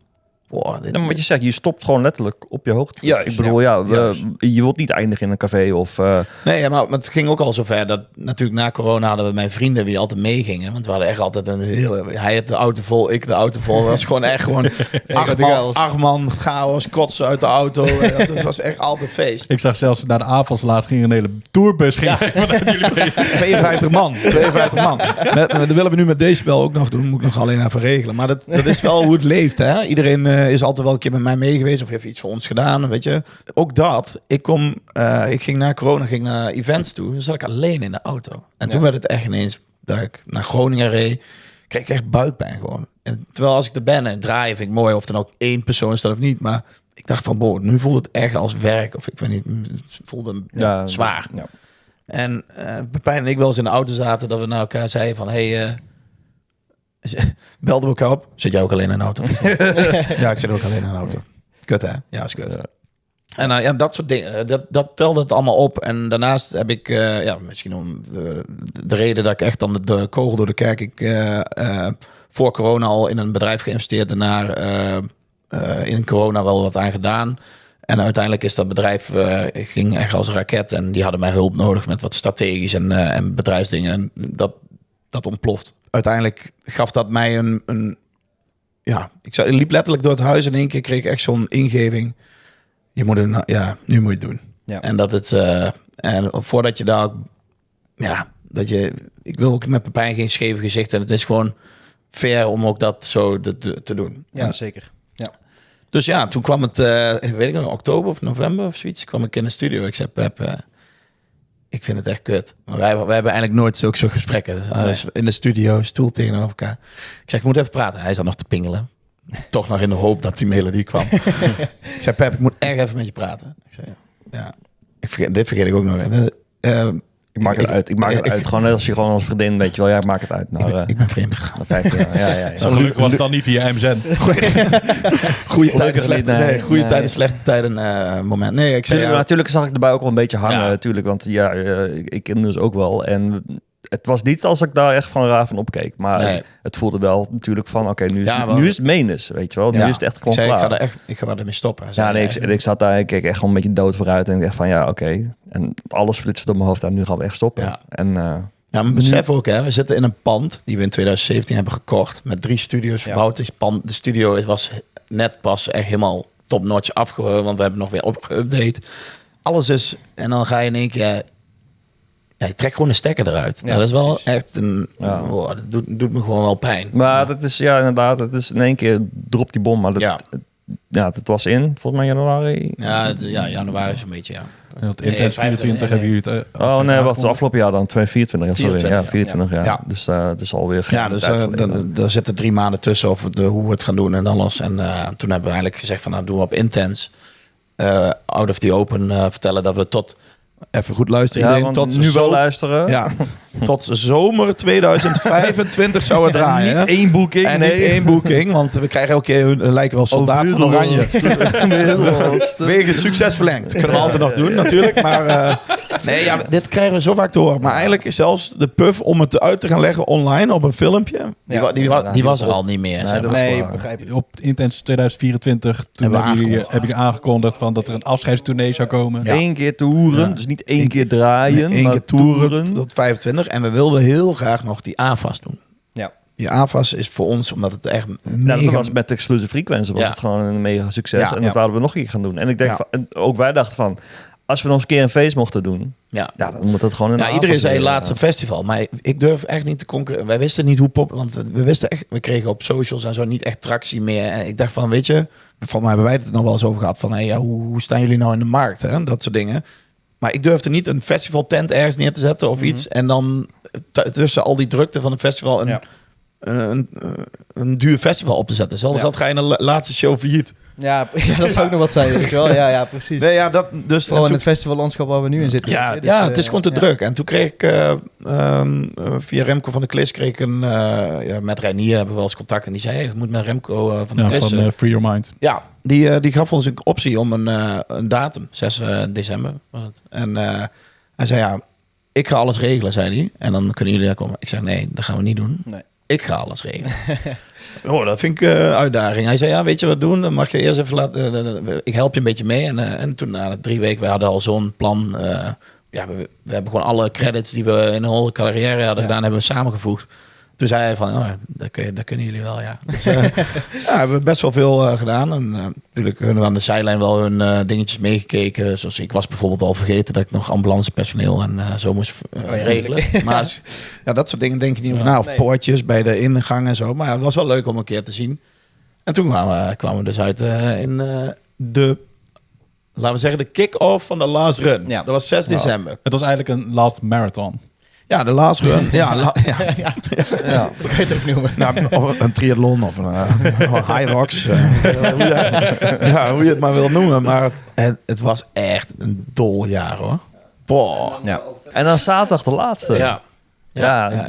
C: wow,
D: maar wat je zegt, je stopt gewoon letterlijk op je hoogte.
C: Juist,
D: ik bedoel, je wilt niet eindigen in een café of.
C: Nee, maar het ging ook al zover dat natuurlijk na corona hadden we mijn vrienden die altijd meegingen, want we hadden echt altijd hij had de auto vol, ik de auto vol. Het was gewoon echt gewoon 8 man chaos, kotsen uit de auto. Het was echt altijd feest.
A: Ik zag zelfs naar de avondslaat ging een hele tourbus.
C: 52 man. Dat willen we nu met deze spel ook nog doen. Moet ik nog alleen even regelen. Maar dat is wel hoe het leeft. Hè? Iedereen is altijd wel een keer met mij mee geweest of heeft iets voor ons gedaan. Weet je. Ook dat. Ik ging na corona naar events toe. Dan zat ik alleen in de auto. En toen werd het echt ineens dat ik naar Groningen reed. Kreeg ik echt buikpijn gewoon. En terwijl als ik er ben en draai vind ik mooi. Of dan ook 1 persoon is dat of niet. Maar ik dacht van, nu voelt het echt als werk. Of ik weet niet, het voelde zwaar. Ja. En Pepijn en ik wel eens in de auto zaten dat we naar elkaar zeiden van, belden we elkaar op. Zit jij ook alleen in de auto? Ja, ik zit ook alleen in de auto. Kut hè? Ja, is kut. Ja. En dat soort dingen, dat telde het allemaal op. En daarnaast heb ik, misschien om de reden dat ik echt dan de kogel door de kerk, voor corona al in een bedrijf geïnvesteerd en in corona wel wat aan gedaan. En uiteindelijk is dat bedrijf ging echt als een raket. En die hadden mijn hulp nodig met wat strategisch en bedrijfsdingen. En dat ontploft. Uiteindelijk gaf dat mij ik liep letterlijk door het huis en in één keer kreeg ik echt zo'n ingeving. Nu moet je het doen. Ja. En dat het en voordat je daar ik wil ook met Pepijn geen scheve gezicht en het is gewoon fair om ook dat zo te doen.
B: Ja, zeker. Ja.
C: Dus ja, toen kwam het, weet ik nog, oktober of november of zoiets, kwam ik in de studio. Ik zei, Pep, ik vind het echt kut. Maar wij hebben eigenlijk nooit zulke gesprekken. Dus in de studio, stoel tegenover elkaar. Ik zeg, ik moet even praten. Hij zat nog te pingelen. Toch nog in de hoop dat die melodie kwam. Ik zei, Pep, ik moet echt even met je praten. Ik zei, ja. Dit vergeet ik ook nog.
D: Ik maak het uit. Ik maak het uit. Gewoon net als je gewoon als vriendin, weet je wel. Ja, ik maak het uit.
C: Ik ben vreemd gegaan.
D: 15 jaar. Ja.
A: Zo gelukkig was het dan niet via MSN.
C: Goede tijden, slechte tijden moment. Nee, ik zei
D: natuurlijk zag ik erbij ook wel een beetje hangen. Natuurlijk, want ik ken dus ook wel. En het was niet als ik daar echt van raar van opkeek. Maar het voelde wel natuurlijk van, oké, nu is het menens, weet je wel. Nu is het echt gewoon klaar.
C: Ik ga ermee stoppen.
D: Ik zat daar, ik keek echt gewoon een beetje dood vooruit. En ik dacht van, oké. En alles flitste door mijn hoofd. En nu gaan we echt stoppen.
C: Ja.
D: En,
C: maar besef ook, hè, we zitten in een pand die we in 2017 hebben gekocht. Met 3 studio's verbouwd. De studio was net pas echt helemaal top-notch want we hebben nog weer opgeüpdate. Alles is... En dan ga je in één keer... Ja, je trekt gewoon een stekker eruit.
B: Ja,
C: dat is wel
B: precies.
C: echt een...
D: Ja.
C: Dat doet me gewoon wel pijn.
D: Maar dat is, inderdaad, het is in één keer dropt die bom. Maar het was in, volgens mij januari.
C: Ja, januari is een beetje, ja.
A: Want Intens 24 hebben jullie het...
D: Wat het afgelopen jaar dan? 2024. Sorry,
C: 24,
D: 24 jaar.
C: Ja.
D: Dus dat is alweer...
C: Ja, dus daar zitten 3 maanden tussen over hoe we het gaan doen en alles. En toen hebben we eigenlijk gezegd van, nou doen we op Intens. Out of the open vertellen dat we tot... Even goed luisteren iedereen.
D: Want nu wel luisteren.
C: Ja, tot zomer 2025 zouden we draaien.
D: Niet 1 boeking.
C: En niet 1 boeking, want we krijgen elke keer, lijken wel soldaat van Oranje. Wegens succes verlengd. Kunnen we altijd nog doen natuurlijk. Maar dit krijgen we zo vaak te horen. Maar eigenlijk zelfs de puff om het uit te gaan leggen online op een filmpje. Die was er al niet meer.
D: Nee,
C: zeg maar.
B: Nee, begrijp ik.
A: Op Intens 2024 toen hebben jullie aangekondigd van dat er een afscheidstournee zou komen.
C: Ja.
D: 1 keer toeren, dus niet 1 keer draaien.
C: 1
D: maar
C: keer toeren tot 25. En we wilden heel graag nog die AFAS doen.
B: Ja.
C: Die AFAS is voor ons, omdat het echt
D: Nou, dat was met Exclusive Frequency was het gewoon een mega succes.
C: Ja.
D: En dat zouden we nog een keer gaan doen. En ik denk, en ook wij dachten van, als we nog eens een keer een feest mochten doen, dan moet dat gewoon een
C: iedereen zei laatste festival, maar ik durf echt niet te concurreren. Wij wisten niet hoe want we wisten echt, we kregen op socials en zo niet echt tractie meer. En ik dacht van, weet je, volgens mij hebben wij het nog wel eens over gehad van, hoe staan jullie nou in de markt, hè? Dat soort dingen. Maar ik durfde niet een festivaltent ergens neer te zetten of iets en dan tussen al die drukte van het festival een duur festival op te zetten. Zelfs dat ga je in de laatste show failliet.
B: Ja, dat zou ook nog wat zijn, weet je wel. Ja, precies.
C: Nee, ja, dat dus.
B: Gewoon in het festivallandschap waar we nu in zitten.
C: Het is gewoon te druk. En toen kreeg ik via Remco van de Klis met Reinier hebben we wel eens contact en die zei, je moet met Remco van de Klis.
A: Van Free Your Mind.
C: Ja, die gaf ons een optie om een datum, 6 december was het. En hij zei, ik ga alles regelen, zei hij. En dan kunnen jullie daar komen. Ik zei, nee, dat gaan we niet doen.
B: Nee.
C: Ik ga alles regelen. Dat vind ik uitdaging. Hij zei, weet je wat doen? Dan mag je eerst even laten... ik help je een beetje mee. En toen na 3 weken, we hadden al zo'n plan. We hebben gewoon alle credits die we in de hele carrière hadden gedaan, hebben we samengevoegd. Toen zei hij van, dat kunnen jullie wel, ja. Dus hebben we best wel veel gedaan. En natuurlijk hebben we aan de zijlijn wel hun dingetjes meegekeken. Zoals ik was bijvoorbeeld al vergeten dat ik nog ambulancepersoneel en zo moest regelen. Maar dat soort dingen denk je niet over na. Of poortjes bij de ingang en zo. Maar het was wel leuk om een keer te zien. En toen kwamen we dus uit in laten we zeggen, de kick-off van de last run.
B: Ja.
C: Dat was 6 december.
A: Het was eigenlijk een last marathon.
C: Ja, de last run.
B: Zo kan je het ook noemen.
C: Nou, of een triathlon of een high rocks. Hoe je het maar wil noemen. Maar het was echt een dol jaar, hoor. Boah.
B: Ja.
D: En dan zaterdag de laatste.
C: Ja.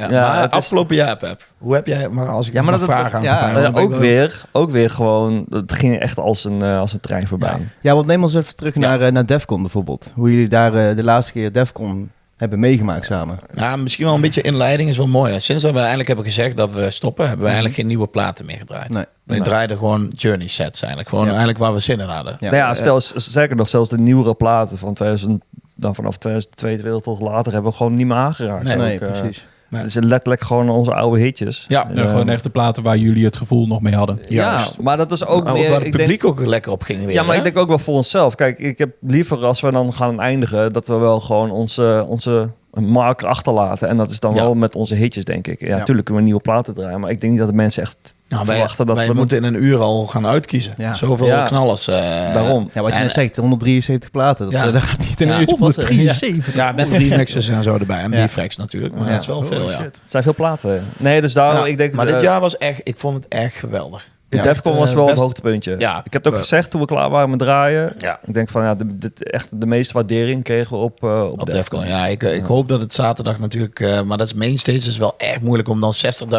C: Maar het afgelopen jaar, Pep. Hoe heb jij, maar als ik mag vragen aan Pepijn,
D: ook weer gewoon, dat ging echt als een trein voorbij.
B: Ja, want neem ons even terug naar Defcon bijvoorbeeld. Hoe jullie daar de laatste keer Defcon hebben meegemaakt samen.
C: Ja, misschien wel een beetje inleiding is wel mooi. Sinds dat we eigenlijk hebben gezegd dat we stoppen, hebben we eigenlijk geen nieuwe platen meer gedraaid.
B: Nee.
C: We draaiden gewoon journey sets eigenlijk. Gewoon eigenlijk waar we zin in hadden.
B: Ja.
D: Nou ja, zeker nog zelfs de nieuwere platen van 2000, dan vanaf 2002 tot later hebben we gewoon niet meer aangeraakt.
B: Nee,
D: ook,
B: precies.
C: Nee.
D: Het is letterlijk gewoon onze oude hitjes.
C: Ja.
A: Gewoon echt de platen waar jullie het gevoel nog mee hadden.
C: Juist.
D: Ja, maar dat is ook meer...
C: waar het publiek ook lekker op ging weer.
D: Ja, maar
C: hè?
D: ik denk ook wel voor onszelf. Kijk, ik heb liever als we dan gaan eindigen, dat we wel gewoon onze marker achterlaten. En dat is dan wel met onze hitjes, denk ik. Ja, natuurlijk kunnen we nieuwe platen draaien, maar ik denk niet dat de mensen echt verwachten dat
C: wij
D: we...
C: moeten in een uur al gaan uitkiezen.
B: Ja.
C: Zoveel knallers.
D: Daarom.
B: Ja, wat je net zegt, 173 platen. Dat gaat niet in een uurtje passen.
A: 173.
C: Ja, met remixes en zo erbij. En B-Fracks natuurlijk. Maar dat is wel veel, ja.
D: Het zijn veel platen. Nee, dus daarom, ik denk...
C: Maar dit jaar was echt... Ik vond het echt geweldig.
D: Defcon was wel
C: best...
D: het hoogtepuntje.
C: Ja,
D: ik heb het ook gezegd toen we klaar waren met draaien.
C: Ja.
D: Ik denk van, echt de meeste waardering kregen we op
C: Defcon. Ja, ik hoop dat het zaterdag natuurlijk... maar dat is mainstage. Dus wel echt moeilijk om dan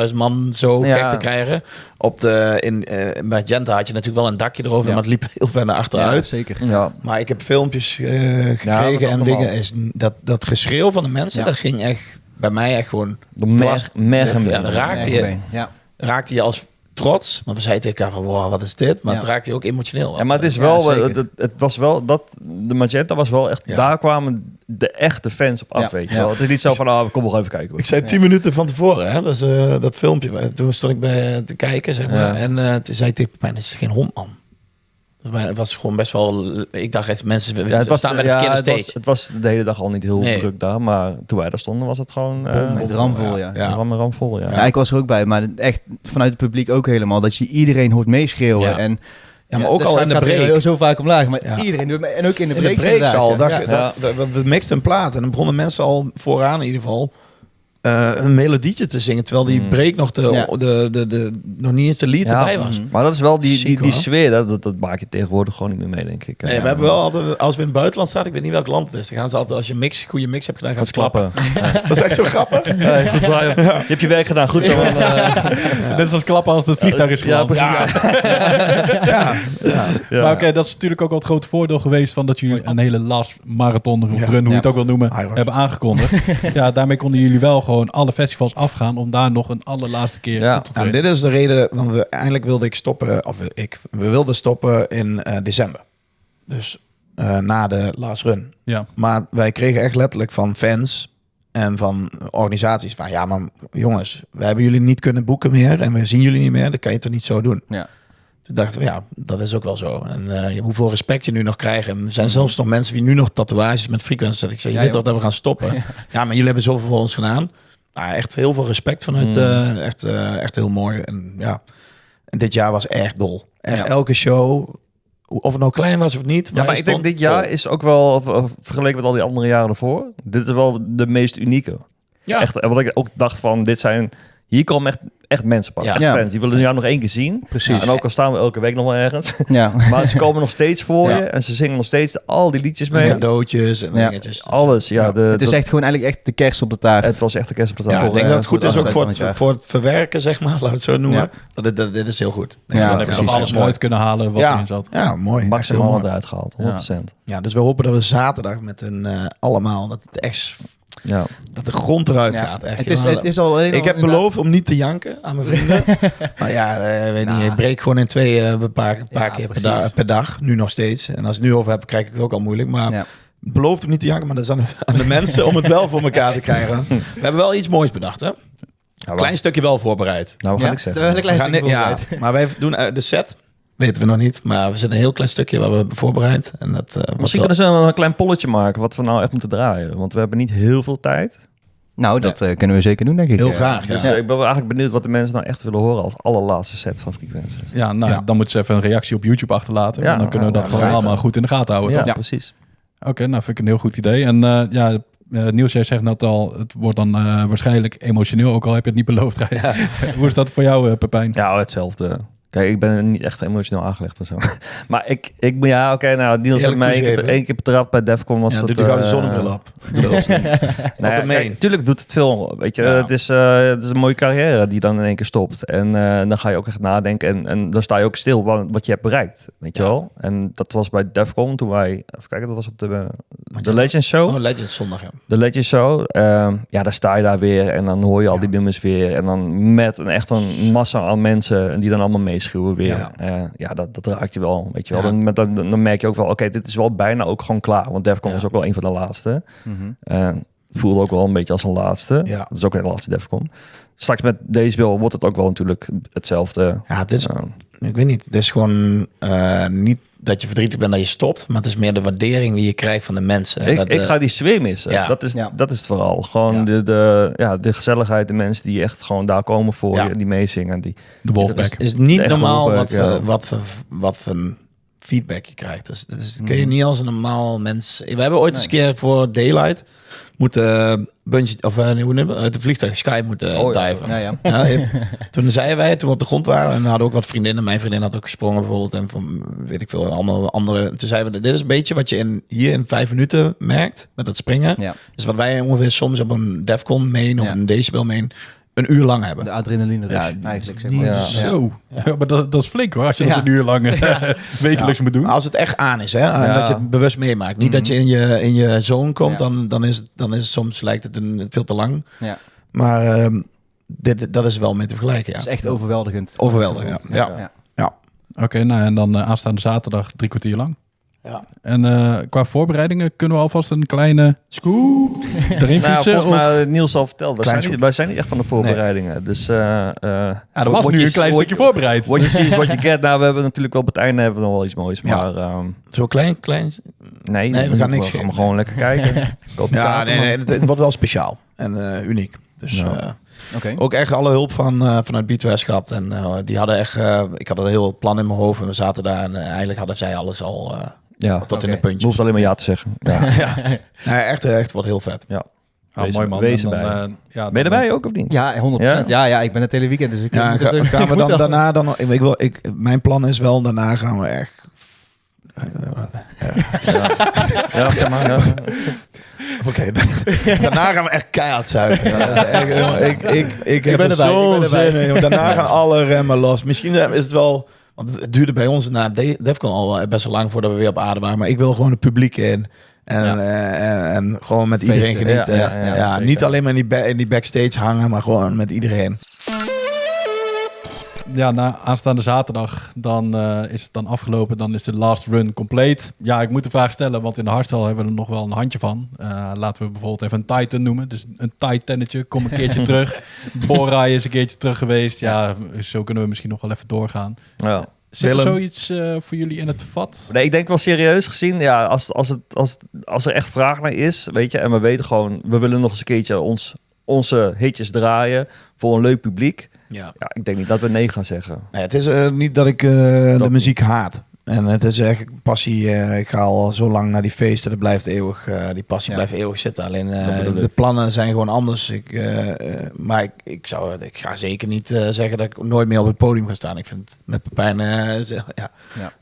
C: 60.000 man zo gek te krijgen. Bij Genta had je natuurlijk wel een dakje erover. Maar het liep heel ver naar achteruit.
B: Ja, zeker.
D: Ja.
C: Maar ik heb filmpjes gekregen en dingen. Dat geschreeuw van de mensen, dat ging echt bij mij echt gewoon... raakte je als trots, maar we zeiden tegen elkaar van, wow, wat is dit? Maar het raakte je ook emotioneel.
D: Ja, maar het is wel, het was wel dat de Magenta was wel echt. Daar kwamen de echte fans op af, weet je wel. Het is niet zo van, kom nog even kijken.
C: Ik zei 10 minuten van tevoren, hè? Dus dat filmpje. Toen stond ik bij te kijken, zeg maar. En toen zei ik tegen mij, het is geen hond, man. Maar het was gewoon best wel... Ik dacht echt, mensen
D: het was
C: staan bij de verkeerde stage.
D: Het was de hele dag al niet heel druk daar. Maar toen wij daar stonden was het gewoon...
B: Met ramvol, ja.
D: Ramvol, ja.
B: Ja, ik was er ook bij, maar echt vanuit het publiek ook helemaal. Dat je iedereen hoort meeschreeuwen.
C: Ja.
B: En,
C: Ja, maar ook al in de break.
B: Heel zo vaak omlaag, maar
C: Ja.
B: iedereen doet en ook in de
C: In
B: break.
C: de breaks al.
B: Ja.
C: We mixten een plaat en dan begonnen mensen al vooraan in ieder geval een melodietje te zingen, terwijl die break nog nog niet eens de lead erbij was.
D: Maar dat is wel die
C: hoor.
D: sfeer, dat maak je tegenwoordig gewoon niet meer mee, denk ik.
C: Nee, we hebben wel altijd, als we in het buitenland staan, ik weet niet welk land het is, dan gaan ze altijd, als je een goede mix hebt gedaan, gaan ze klappen. Dat is echt zo grappig.
D: Ja, goed, je hebt je werk gedaan, goed zo.
A: Net zoals klappen als het vliegtuig is geland. Maar oké, dat is natuurlijk ook wel het grote voordeel geweest van dat jullie een hele last marathon of run, hoe je het ook wil noemen, hebben aangekondigd. Ja, daarmee konden jullie wel gewoon alle festivals afgaan om daar nog een allerlaatste keer op te treden.
C: Dit is de reden, want eindelijk wilde ik stoppen, we wilden stoppen in december. Dus na de last run.
A: Ja.
C: Maar wij kregen echt letterlijk van fans en van organisaties van, ja, maar jongens, we hebben jullie niet kunnen boeken meer en we zien jullie niet meer, dat kan je toch niet zo doen.
B: Ja.
C: Toen dachten we, ja, dat is ook wel zo. En hoeveel respect je nu nog krijgt. En er zijn zelfs nog mensen die nu nog tatoeages met frequenties zetten. Ik zei, je weet toch dat we gaan stoppen? Ja, maar jullie hebben zoveel voor ons gedaan. Nou, echt heel veel respect vanuit, echt heel mooi. En ja, en dit jaar was echt dol. Echt elke show, of het nou klein was of niet.
D: Ja, maar ik denk dit jaar is ook wel, vergeleken met al die andere jaren ervoor, dit is wel de meest unieke.
C: Ja.
D: Echt, wat ik ook dacht van, hier komen echt mensen pakken.
C: Ja.
D: Echt fans. Die willen jou nog één keer zien.
B: Precies.
D: Ja, en ook al staan we elke week nog wel ergens.
B: Ja.
D: Maar ze komen nog steeds voor je. En ze zingen nog steeds al die liedjes mee.
C: En cadeautjes en dingetjes.
D: Alles, ja.
B: Het is echt gewoon eigenlijk echt de kerst op de taart.
D: Het was echt de kerst op de taart.
C: Ja, ik denk dat het goed is ook
B: afsluiten
C: voor het verwerken, zeg maar. Laten we het zo noemen.
B: Ja.
C: Dit is heel goed.
B: Ja,
A: Dan heb je nog alles uit kunnen halen wat erin zat.
C: Ja, mooi. Echt heel
D: Maximaal
C: mooi.
D: eruit gehaald, 100%.
C: Ja, dus we hopen dat we zaterdag met hun allemaal, dat het echt...
D: Ja.
C: Dat de grond eruit gaat. Echt.
B: Het is al alleen
C: ik heb beloofd om niet te janken aan mijn vrienden. Maar ja, weet niet, ik breek gewoon in twee een paar keer per dag. Nu nog steeds. En als ik het nu over heb, krijg ik het ook al moeilijk. Maar beloofd om niet te janken. Maar dat is aan de mensen om het wel voor elkaar te krijgen. We hebben wel iets moois bedacht, hè? Klein stukje wel voorbereid.
D: Nou, wat ga ik zeggen?
C: Maar wij doen de set... Weten we nog niet, maar we zitten een heel klein stukje waar we hebben voorbereid. En dat,
D: misschien kunnen ze een klein polletje maken wat we nou echt moeten draaien. Want we hebben niet heel veel tijd.
B: Nou, dat kunnen we zeker doen, denk ik.
C: Heel graag, ja.
D: Dus ik ben wel eigenlijk benieuwd wat de mensen nou echt willen horen als allerlaatste set van Frequenties.
A: Ja, dan moeten ze even een reactie op YouTube achterlaten.
D: Ja,
A: en dan kunnen we dat gewoon allemaal goed in de gaten houden.
D: Ja, precies.
A: Oké, nou vind ik een heel goed idee. En Niels, jij zegt net al, het wordt dan waarschijnlijk emotioneel, ook al heb je het niet beloofd. Hoe is dat voor jou, Pepijn?
D: Ja, hetzelfde. Kijk, ik ben niet echt emotioneel aangelegd en zo. Maar Niels heeft mij één keer betrapt bij Defcon. Was
C: doet de zonnebril op.
D: Tuurlijk doet het veel. Weet je, het is een mooie carrière die dan in één keer stopt. En dan ga je ook echt nadenken. En dan sta je ook stil wat je hebt bereikt. Weet je wel? En dat was bij Defcon toen wij... Even kijken, dat was op de Legends Show.
C: Oh, Legends zondag, ja.
D: De Legends Show. Dan sta je daar weer en dan hoor je al die nummers weer. En dan met een massa aan mensen die dan allemaal meeschreeuwen weer. Dat raakt je wel, weet je wel. Dan merk je ook wel, oké, dit is wel bijna ook gewoon klaar. Want Defcon was ook wel een van de laatste. Voelde ook wel een beetje als een laatste. Ja. Dat is ook een laatste Defcon. Straks met Decibel wordt het ook wel natuurlijk hetzelfde.
C: Ja, het is... Ik weet niet, het is gewoon niet dat je verdrietig bent dat je stopt, maar het is meer de waardering die je krijgt van de mensen.
D: Ik ga die sfeer missen. Ja. Dat is het vooral. Gewoon de gezelligheid, de mensen die echt gewoon daar komen voor je, die meezingen. De
C: Wolfpack. Het is niet normaal wat voor feedback je krijgt. Dus kun je niet als een normaal mens... We hebben ooit eens een keer voor Daylight moeten uit de vliegtuig Sky moeten diven. Toen zeiden wij, toen we op de grond waren, en we hadden ook wat vriendinnen. Mijn vriendin had ook gesprongen bijvoorbeeld. En van, weet ik veel, allemaal andere. Toen zeiden we, dit is een beetje wat je hier in 5 minuten merkt met dat springen. Ja. Dus wat wij ongeveer soms op een Defcon main of een Decibel main een uur lang hebben.
B: De adrenaline eigenlijk, zeg maar.
A: Zo. Ja, maar dat is flink hoor, als je dat een uur lang wekelijks moet doen.
C: Als het echt aan is, hè, en dat je het bewust meemaakt. Niet dat je in je zone komt, dan is het soms lijkt het veel te lang. Ja. Maar dat is wel mee te vergelijken, ja.
B: Het is echt overweldigend.
C: Overweldigend, ja.
A: Oké, nou en dan aanstaande zaterdag 3 kwartier lang.
C: Ja.
A: En qua voorbereidingen kunnen we alvast een kleine scoop erin
D: Nou,
A: fietsen?
D: volgens mij Niels al verteld.
C: Klein
D: Wij zijn niet echt van de voorbereidingen. Dus
A: Ja, er was nu een klein stukje voorbereid.
D: What you see is what you get. Nou, we hebben natuurlijk op het einde hebben we nog wel iets moois.
C: Ja.
D: Maar
C: Zo klein.
D: nee,
C: we gaan niks
D: gaan
C: geven.
D: gewoon lekker kijken. Koop de
C: Ja,
D: kaarten,
C: nee,
D: man.
C: het wordt wel speciaal en uniek. Dus
D: Ja.
B: Oké.
C: ook echt alle hulp vanuit Beat West gehad. En die hadden echt... ik had een heel plan in mijn hoofd en we zaten daar. En eigenlijk hadden zij alles al
D: Ja,
C: tot in
B: Oké.
C: de
D: je
C: puntjes.
D: hoeft alleen maar ja te zeggen. Ja.
C: Ja. Nee, echt wordt heel vet.
A: Ah, mooi man.
D: Wees
A: En dan,
D: erbij.
A: ja,
D: Ben je erbij ook of niet?
B: Ja, 100%. Ja, ik ben het hele weekend, dus ik
C: Ja,
B: moet het-
C: gaan
B: ik
C: we
B: moet
C: dan
B: wel-
C: daarna dan... Mijn plan is wel, daarna gaan we echt...
D: Ja, zeg maar. Ja.
C: Oké, daarna gaan we echt keihard zuigen. Ik heb
B: ben
C: er
B: erbij,
C: zo'n
B: ik ben erbij.
C: zin in. Joh. Daarna gaan alle remmen los. Misschien is het wel... Want het duurde bij ons na Defcon al best wel lang voordat we weer op aarde waren. Maar ik wil gewoon het publiek in. En gewoon met iedereen
B: Feesten.
C: genieten.
D: Ja, zeker.
C: Niet alleen maar in die backstage hangen, maar gewoon met iedereen.
A: Ja, na aanstaande zaterdag, dan is het dan afgelopen. Dan is de last run compleet. Ja, ik moet de vraag stellen, want in de hardstyle hebben we er nog wel een handje van. Laten we bijvoorbeeld even een Titan noemen. Dus een Titannetje, kom een keertje terug. Borai is een keertje terug geweest. Ja, zo kunnen we misschien nog wel even doorgaan.
D: Ja.
A: Zit er
C: Willem?
A: zoiets voor jullie in het vat?
D: Nee, ik denk wel serieus gezien, ja, als er echt vraag naar is, weet je, en we weten gewoon, we willen nog eens een keertje onze hitjes draaien voor een leuk publiek.
C: Ja.
D: Ja, ik denk niet dat we nee gaan zeggen.
C: Nee, het is niet dat ik de
D: niet.
C: muziek haat. En het is echt passie. Ik ga al zo lang naar die feesten. Dat blijft eeuwig, die passie
B: Ja.
C: blijft eeuwig zitten. Alleen
D: bedoel ik.
C: de plannen zijn gewoon anders. Maar ik ga zeker niet zeggen dat ik nooit meer op het podium ga staan. Ik vind het met Pepijn het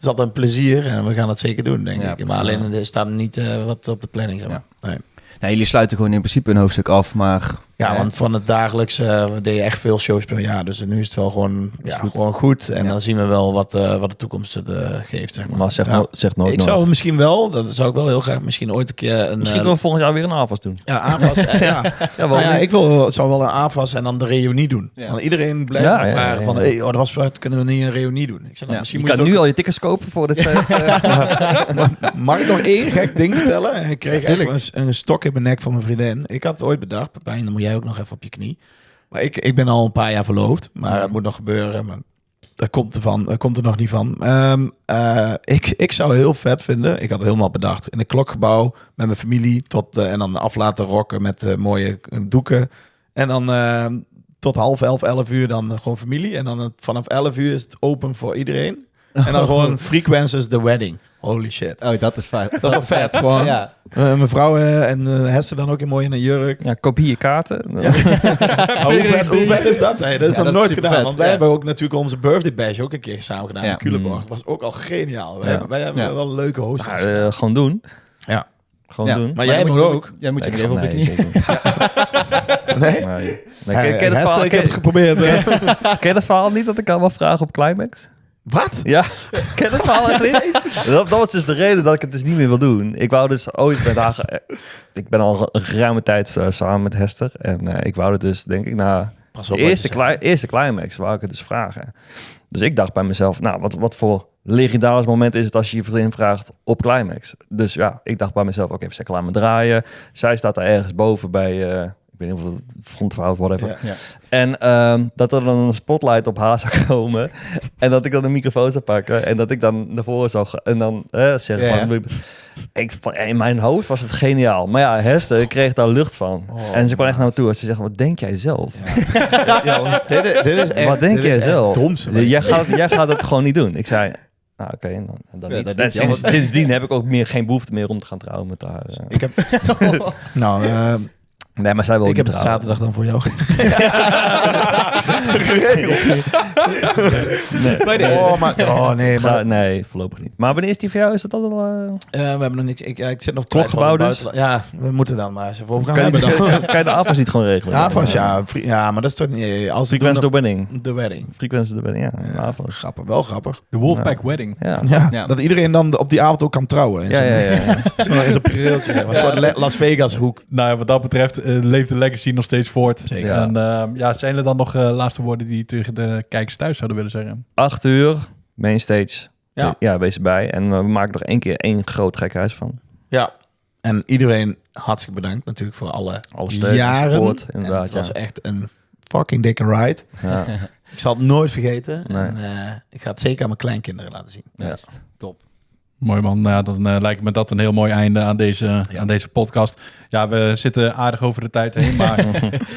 C: is altijd een plezier. En we gaan het zeker doen, denk
B: Ja,
C: ik. Maar alleen er staat niet wat op de planning. Zeg maar. Nee.
B: Nee, jullie sluiten gewoon in principe een hoofdstuk af, maar...
C: Ja, want van het dagelijks deed je echt veel shows per jaar. Dus nu is het wel gewoon, gewoon goed. En dan zien we wel wat de toekomst het geeft. Zeg maar.
D: Maar zeg nooit
C: Ik
D: nooit.
C: zou misschien wel, dat zou ik wel heel graag, misschien ooit een keer een...
D: Misschien kunnen we volgend jaar weer een AFAS doen.
C: ja, AFAS. Ja.
D: Ja,
C: Nou ja, ik zou wel een AFAS en dan de reunie doen.
B: Ja.
C: Want iedereen blijft
D: Ja,
C: me
D: ja,
C: vragen
D: ja.
C: van, hey, dat was vet, kunnen we niet een reunie doen? Ik zeg, nou,
B: Ja.
C: misschien
D: Je
C: moet
D: kan
C: je
D: nu
C: het
D: al je tickets kopen voor dit feest.
C: ook- Mag ik nog één gek ding vertellen? En ik kreeg echt een stok in mijn nek van mijn vriendin. Ik had het ooit bedacht, Pepijn, dan moet jij ook nog even op je knie. Maar ik ben al een paar jaar verloofd, maar het moet nog gebeuren. Maar dat komt er nog niet van. Ik zou heel vet vinden, ik had het helemaal bedacht, in een klokgebouw met mijn familie en dan af laten rocken met mooie doeken. En dan tot 11 uur dan gewoon familie. En dan vanaf 11 uur is het open voor iedereen. En dan gewoon Frequences the Wedding. Holy shit.
B: Oh, dat is fijn.
C: Dat is wel vet, gewoon.
B: Ja.
C: Mijn vrouw en Hester dan ook in mooi in een jurk.
D: Ja, koop hier je kaarten.
C: Maar hoe vet is dat? Nee, dat is
B: Ja,
C: nog
B: dat is
C: nooit
B: super
C: gedaan.
B: vet,
C: Want wij
B: ja.
C: hebben ook natuurlijk onze birthday bash ook een keer samen gedaan
B: Ja.
C: in Culemborg. Dat was ook al geniaal.
D: Ja.
C: Wij hebben
B: Ja.
C: wel een leuke host.
D: Gewoon doen.
C: Ja.
D: Gewoon
B: Ja.
D: doen.
C: Maar jij moet ook.
B: Jij moet je
D: Nee,
B: even op je
D: nee,
B: knie.
D: zeker niet.
C: Nee?
D: Nee.
C: Hey,
D: Ken je dat
C: Hester,
D: verhaal-
C: ik heb het geprobeerd.
D: ken je dat verhaal niet dat ik allemaal vraag op Climax?
C: Wat?
D: Ja, ken je dat verhaal echt niet? Dat was dus de reden dat ik het dus niet meer wil doen. Ik wou dus ooit met haar... Ik ben al een geruime tijd samen met Hester. En ik wou het dus, denk ik, na
C: Pas
D: de
C: op,
D: eerste Climax wou ik het dus vragen. Dus ik dacht bij mezelf, nou, wat voor legendarisch moment is het als je je vriendin vraagt op Climax? Dus ja, ik dacht bij mezelf, oké, even laat me draaien. Zij staat daar ergens boven bij... ik weet niet of het frontverhaal of whatever.
C: Ja.
B: Ja.
D: En dat er dan een spotlight op haar zou komen. En dat ik dan een microfoon zou pakken. En dat ik dan naar voren zou gaan. En dan zeggen
B: Ja,
D: van... In mijn hoofd was het geniaal. Maar ja, Hester kreeg daar lucht van.
C: Oh,
D: en ze kwam echt naar me toe. En ze zegt, wat denk jij zelf? Ja, want-
C: Dit is echt,
D: wat denk
C: dit
D: jij
C: is echt
D: zelf?
C: domste.
D: Jij gaat het gewoon niet doen. Ik zei... Nou, oké. Dan
B: Ja,
D: niet.
B: dat
D: En
B: is jammer.
D: sindsdien heb ik ook geen behoefte meer om te gaan trouwen met haar.
C: Ik heb... nou,
D: Nee, maar zij wil
C: ik
D: niet
C: heb het
D: trouwen.
C: zaterdag dan voor jou. Nee, maar
D: Nee, voorlopig niet. Maar wanneer is die voor jou? Is dat al...
C: we hebben nog niks. Ik zit nog
D: Klokgebouw
C: twijfel
D: dus?
C: Ja, we moeten dan maar eens even over gaan
D: Kan
C: hebben dan.
D: je de AFAS niet gewoon regelen?
C: AFAS, ja, maar dat is toch niet... Als
D: Frequency door Wedding.
C: de wedding.
D: Frequency door Wedding, ja. AFAS.
C: Grappig, wel grappig.
A: De Wolfpack Wedding.
D: Ja.
C: Ja,
B: Ja.
C: dat iedereen dan op die avond ook kan trouwen. In
D: Ja.
C: zo'n prireeltje. Een soort Las Vegas hoek.
A: Nou ja, wat dat betreft leeft de legacy nog steeds voort.
C: Zeker.
D: Ja.
A: En zijn er dan nog laatste woorden die je tegen de kijkers thuis zouden willen zeggen?
D: 8 uur, mainstage,
C: Ja.
D: wees erbij. En we maken er 1 keer 1 groot gek huis van.
C: Ja. En iedereen hartstikke bedankt natuurlijk voor alle
D: steun en
C: jaren.
D: support, inderdaad.
C: Het was echt een fucking dikke ride.
D: Ja.
C: Ik zal het nooit vergeten.
D: Nee.
C: En ik ga het zeker aan mijn kleinkinderen laten zien.
B: Juist. Top.
A: Mooi man, ja, dan lijkt me dat een heel mooi einde aan deze podcast. Ja, we zitten aardig over de tijd heen, maar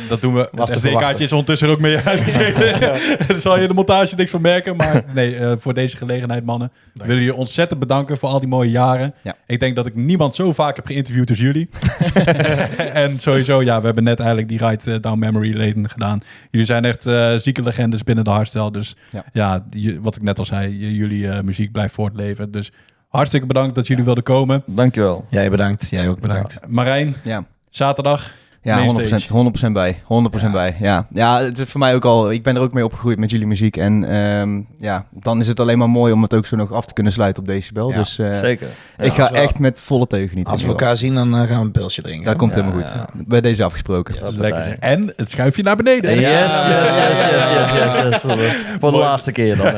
A: dat doen we. Het SD-kaartje is ondertussen ook mee uitgezeten. Daar zal je de montage niks van merken. Maar nee, voor deze gelegenheid, mannen, willen je ontzettend bedanken voor al die mooie jaren. Ja. Ik denk dat ik niemand zo vaak heb geïnterviewd als jullie. En sowieso, ja, we hebben net eigenlijk die Ride Down Memory Lane gedaan. Jullie zijn echt zieke legendes binnen de hardstyle. Dus ja, wat ik net al zei, jullie muziek blijft voortleven. Dus hartstikke bedankt dat jullie wilden komen.
D: Dankjewel.
C: Jij bedankt. Jij ook bedankt.
A: Marijn, zaterdag.
B: Ja, 100% bij. 100% bij. Ja, het is voor mij ook al. Ik ben er ook mee opgegroeid met jullie muziek. En dan is het alleen maar mooi om het ook zo nog af te kunnen sluiten op Decibel. Ja, dus
D: zeker.
B: Ik ga echt met volle teugen niet.
C: Als we elkaar zien, dan gaan we een pilsje drinken.
B: Dat komt helemaal goed. Bij deze afgesproken.
A: Ja, lekker zeg. En het schuifje naar beneden.
D: Yes. Voor de laatste keer dan.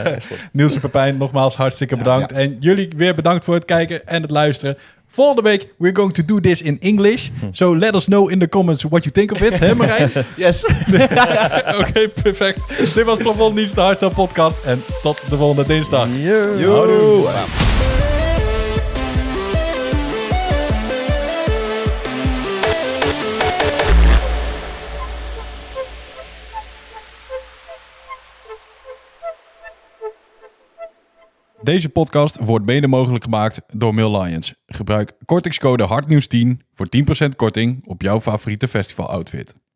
A: Niels en Pepijn, nogmaals hartstikke bedankt. En jullie weer bedankt voor het kijken en het luisteren. Volgende week, we're going to do this in English. So let us know in the comments what you think of it. Hè Marijn?
B: Yes.
A: Oké, perfect. Dit was Plafond Niets, de Hardstyle podcast. En tot de volgende dinsdag.
C: Yo.
A: Deze podcast wordt mede mogelijk gemaakt door Mill Lions. Gebruik kortingscode HARTNIEUWS10 voor 10% korting op jouw favoriete festival outfit.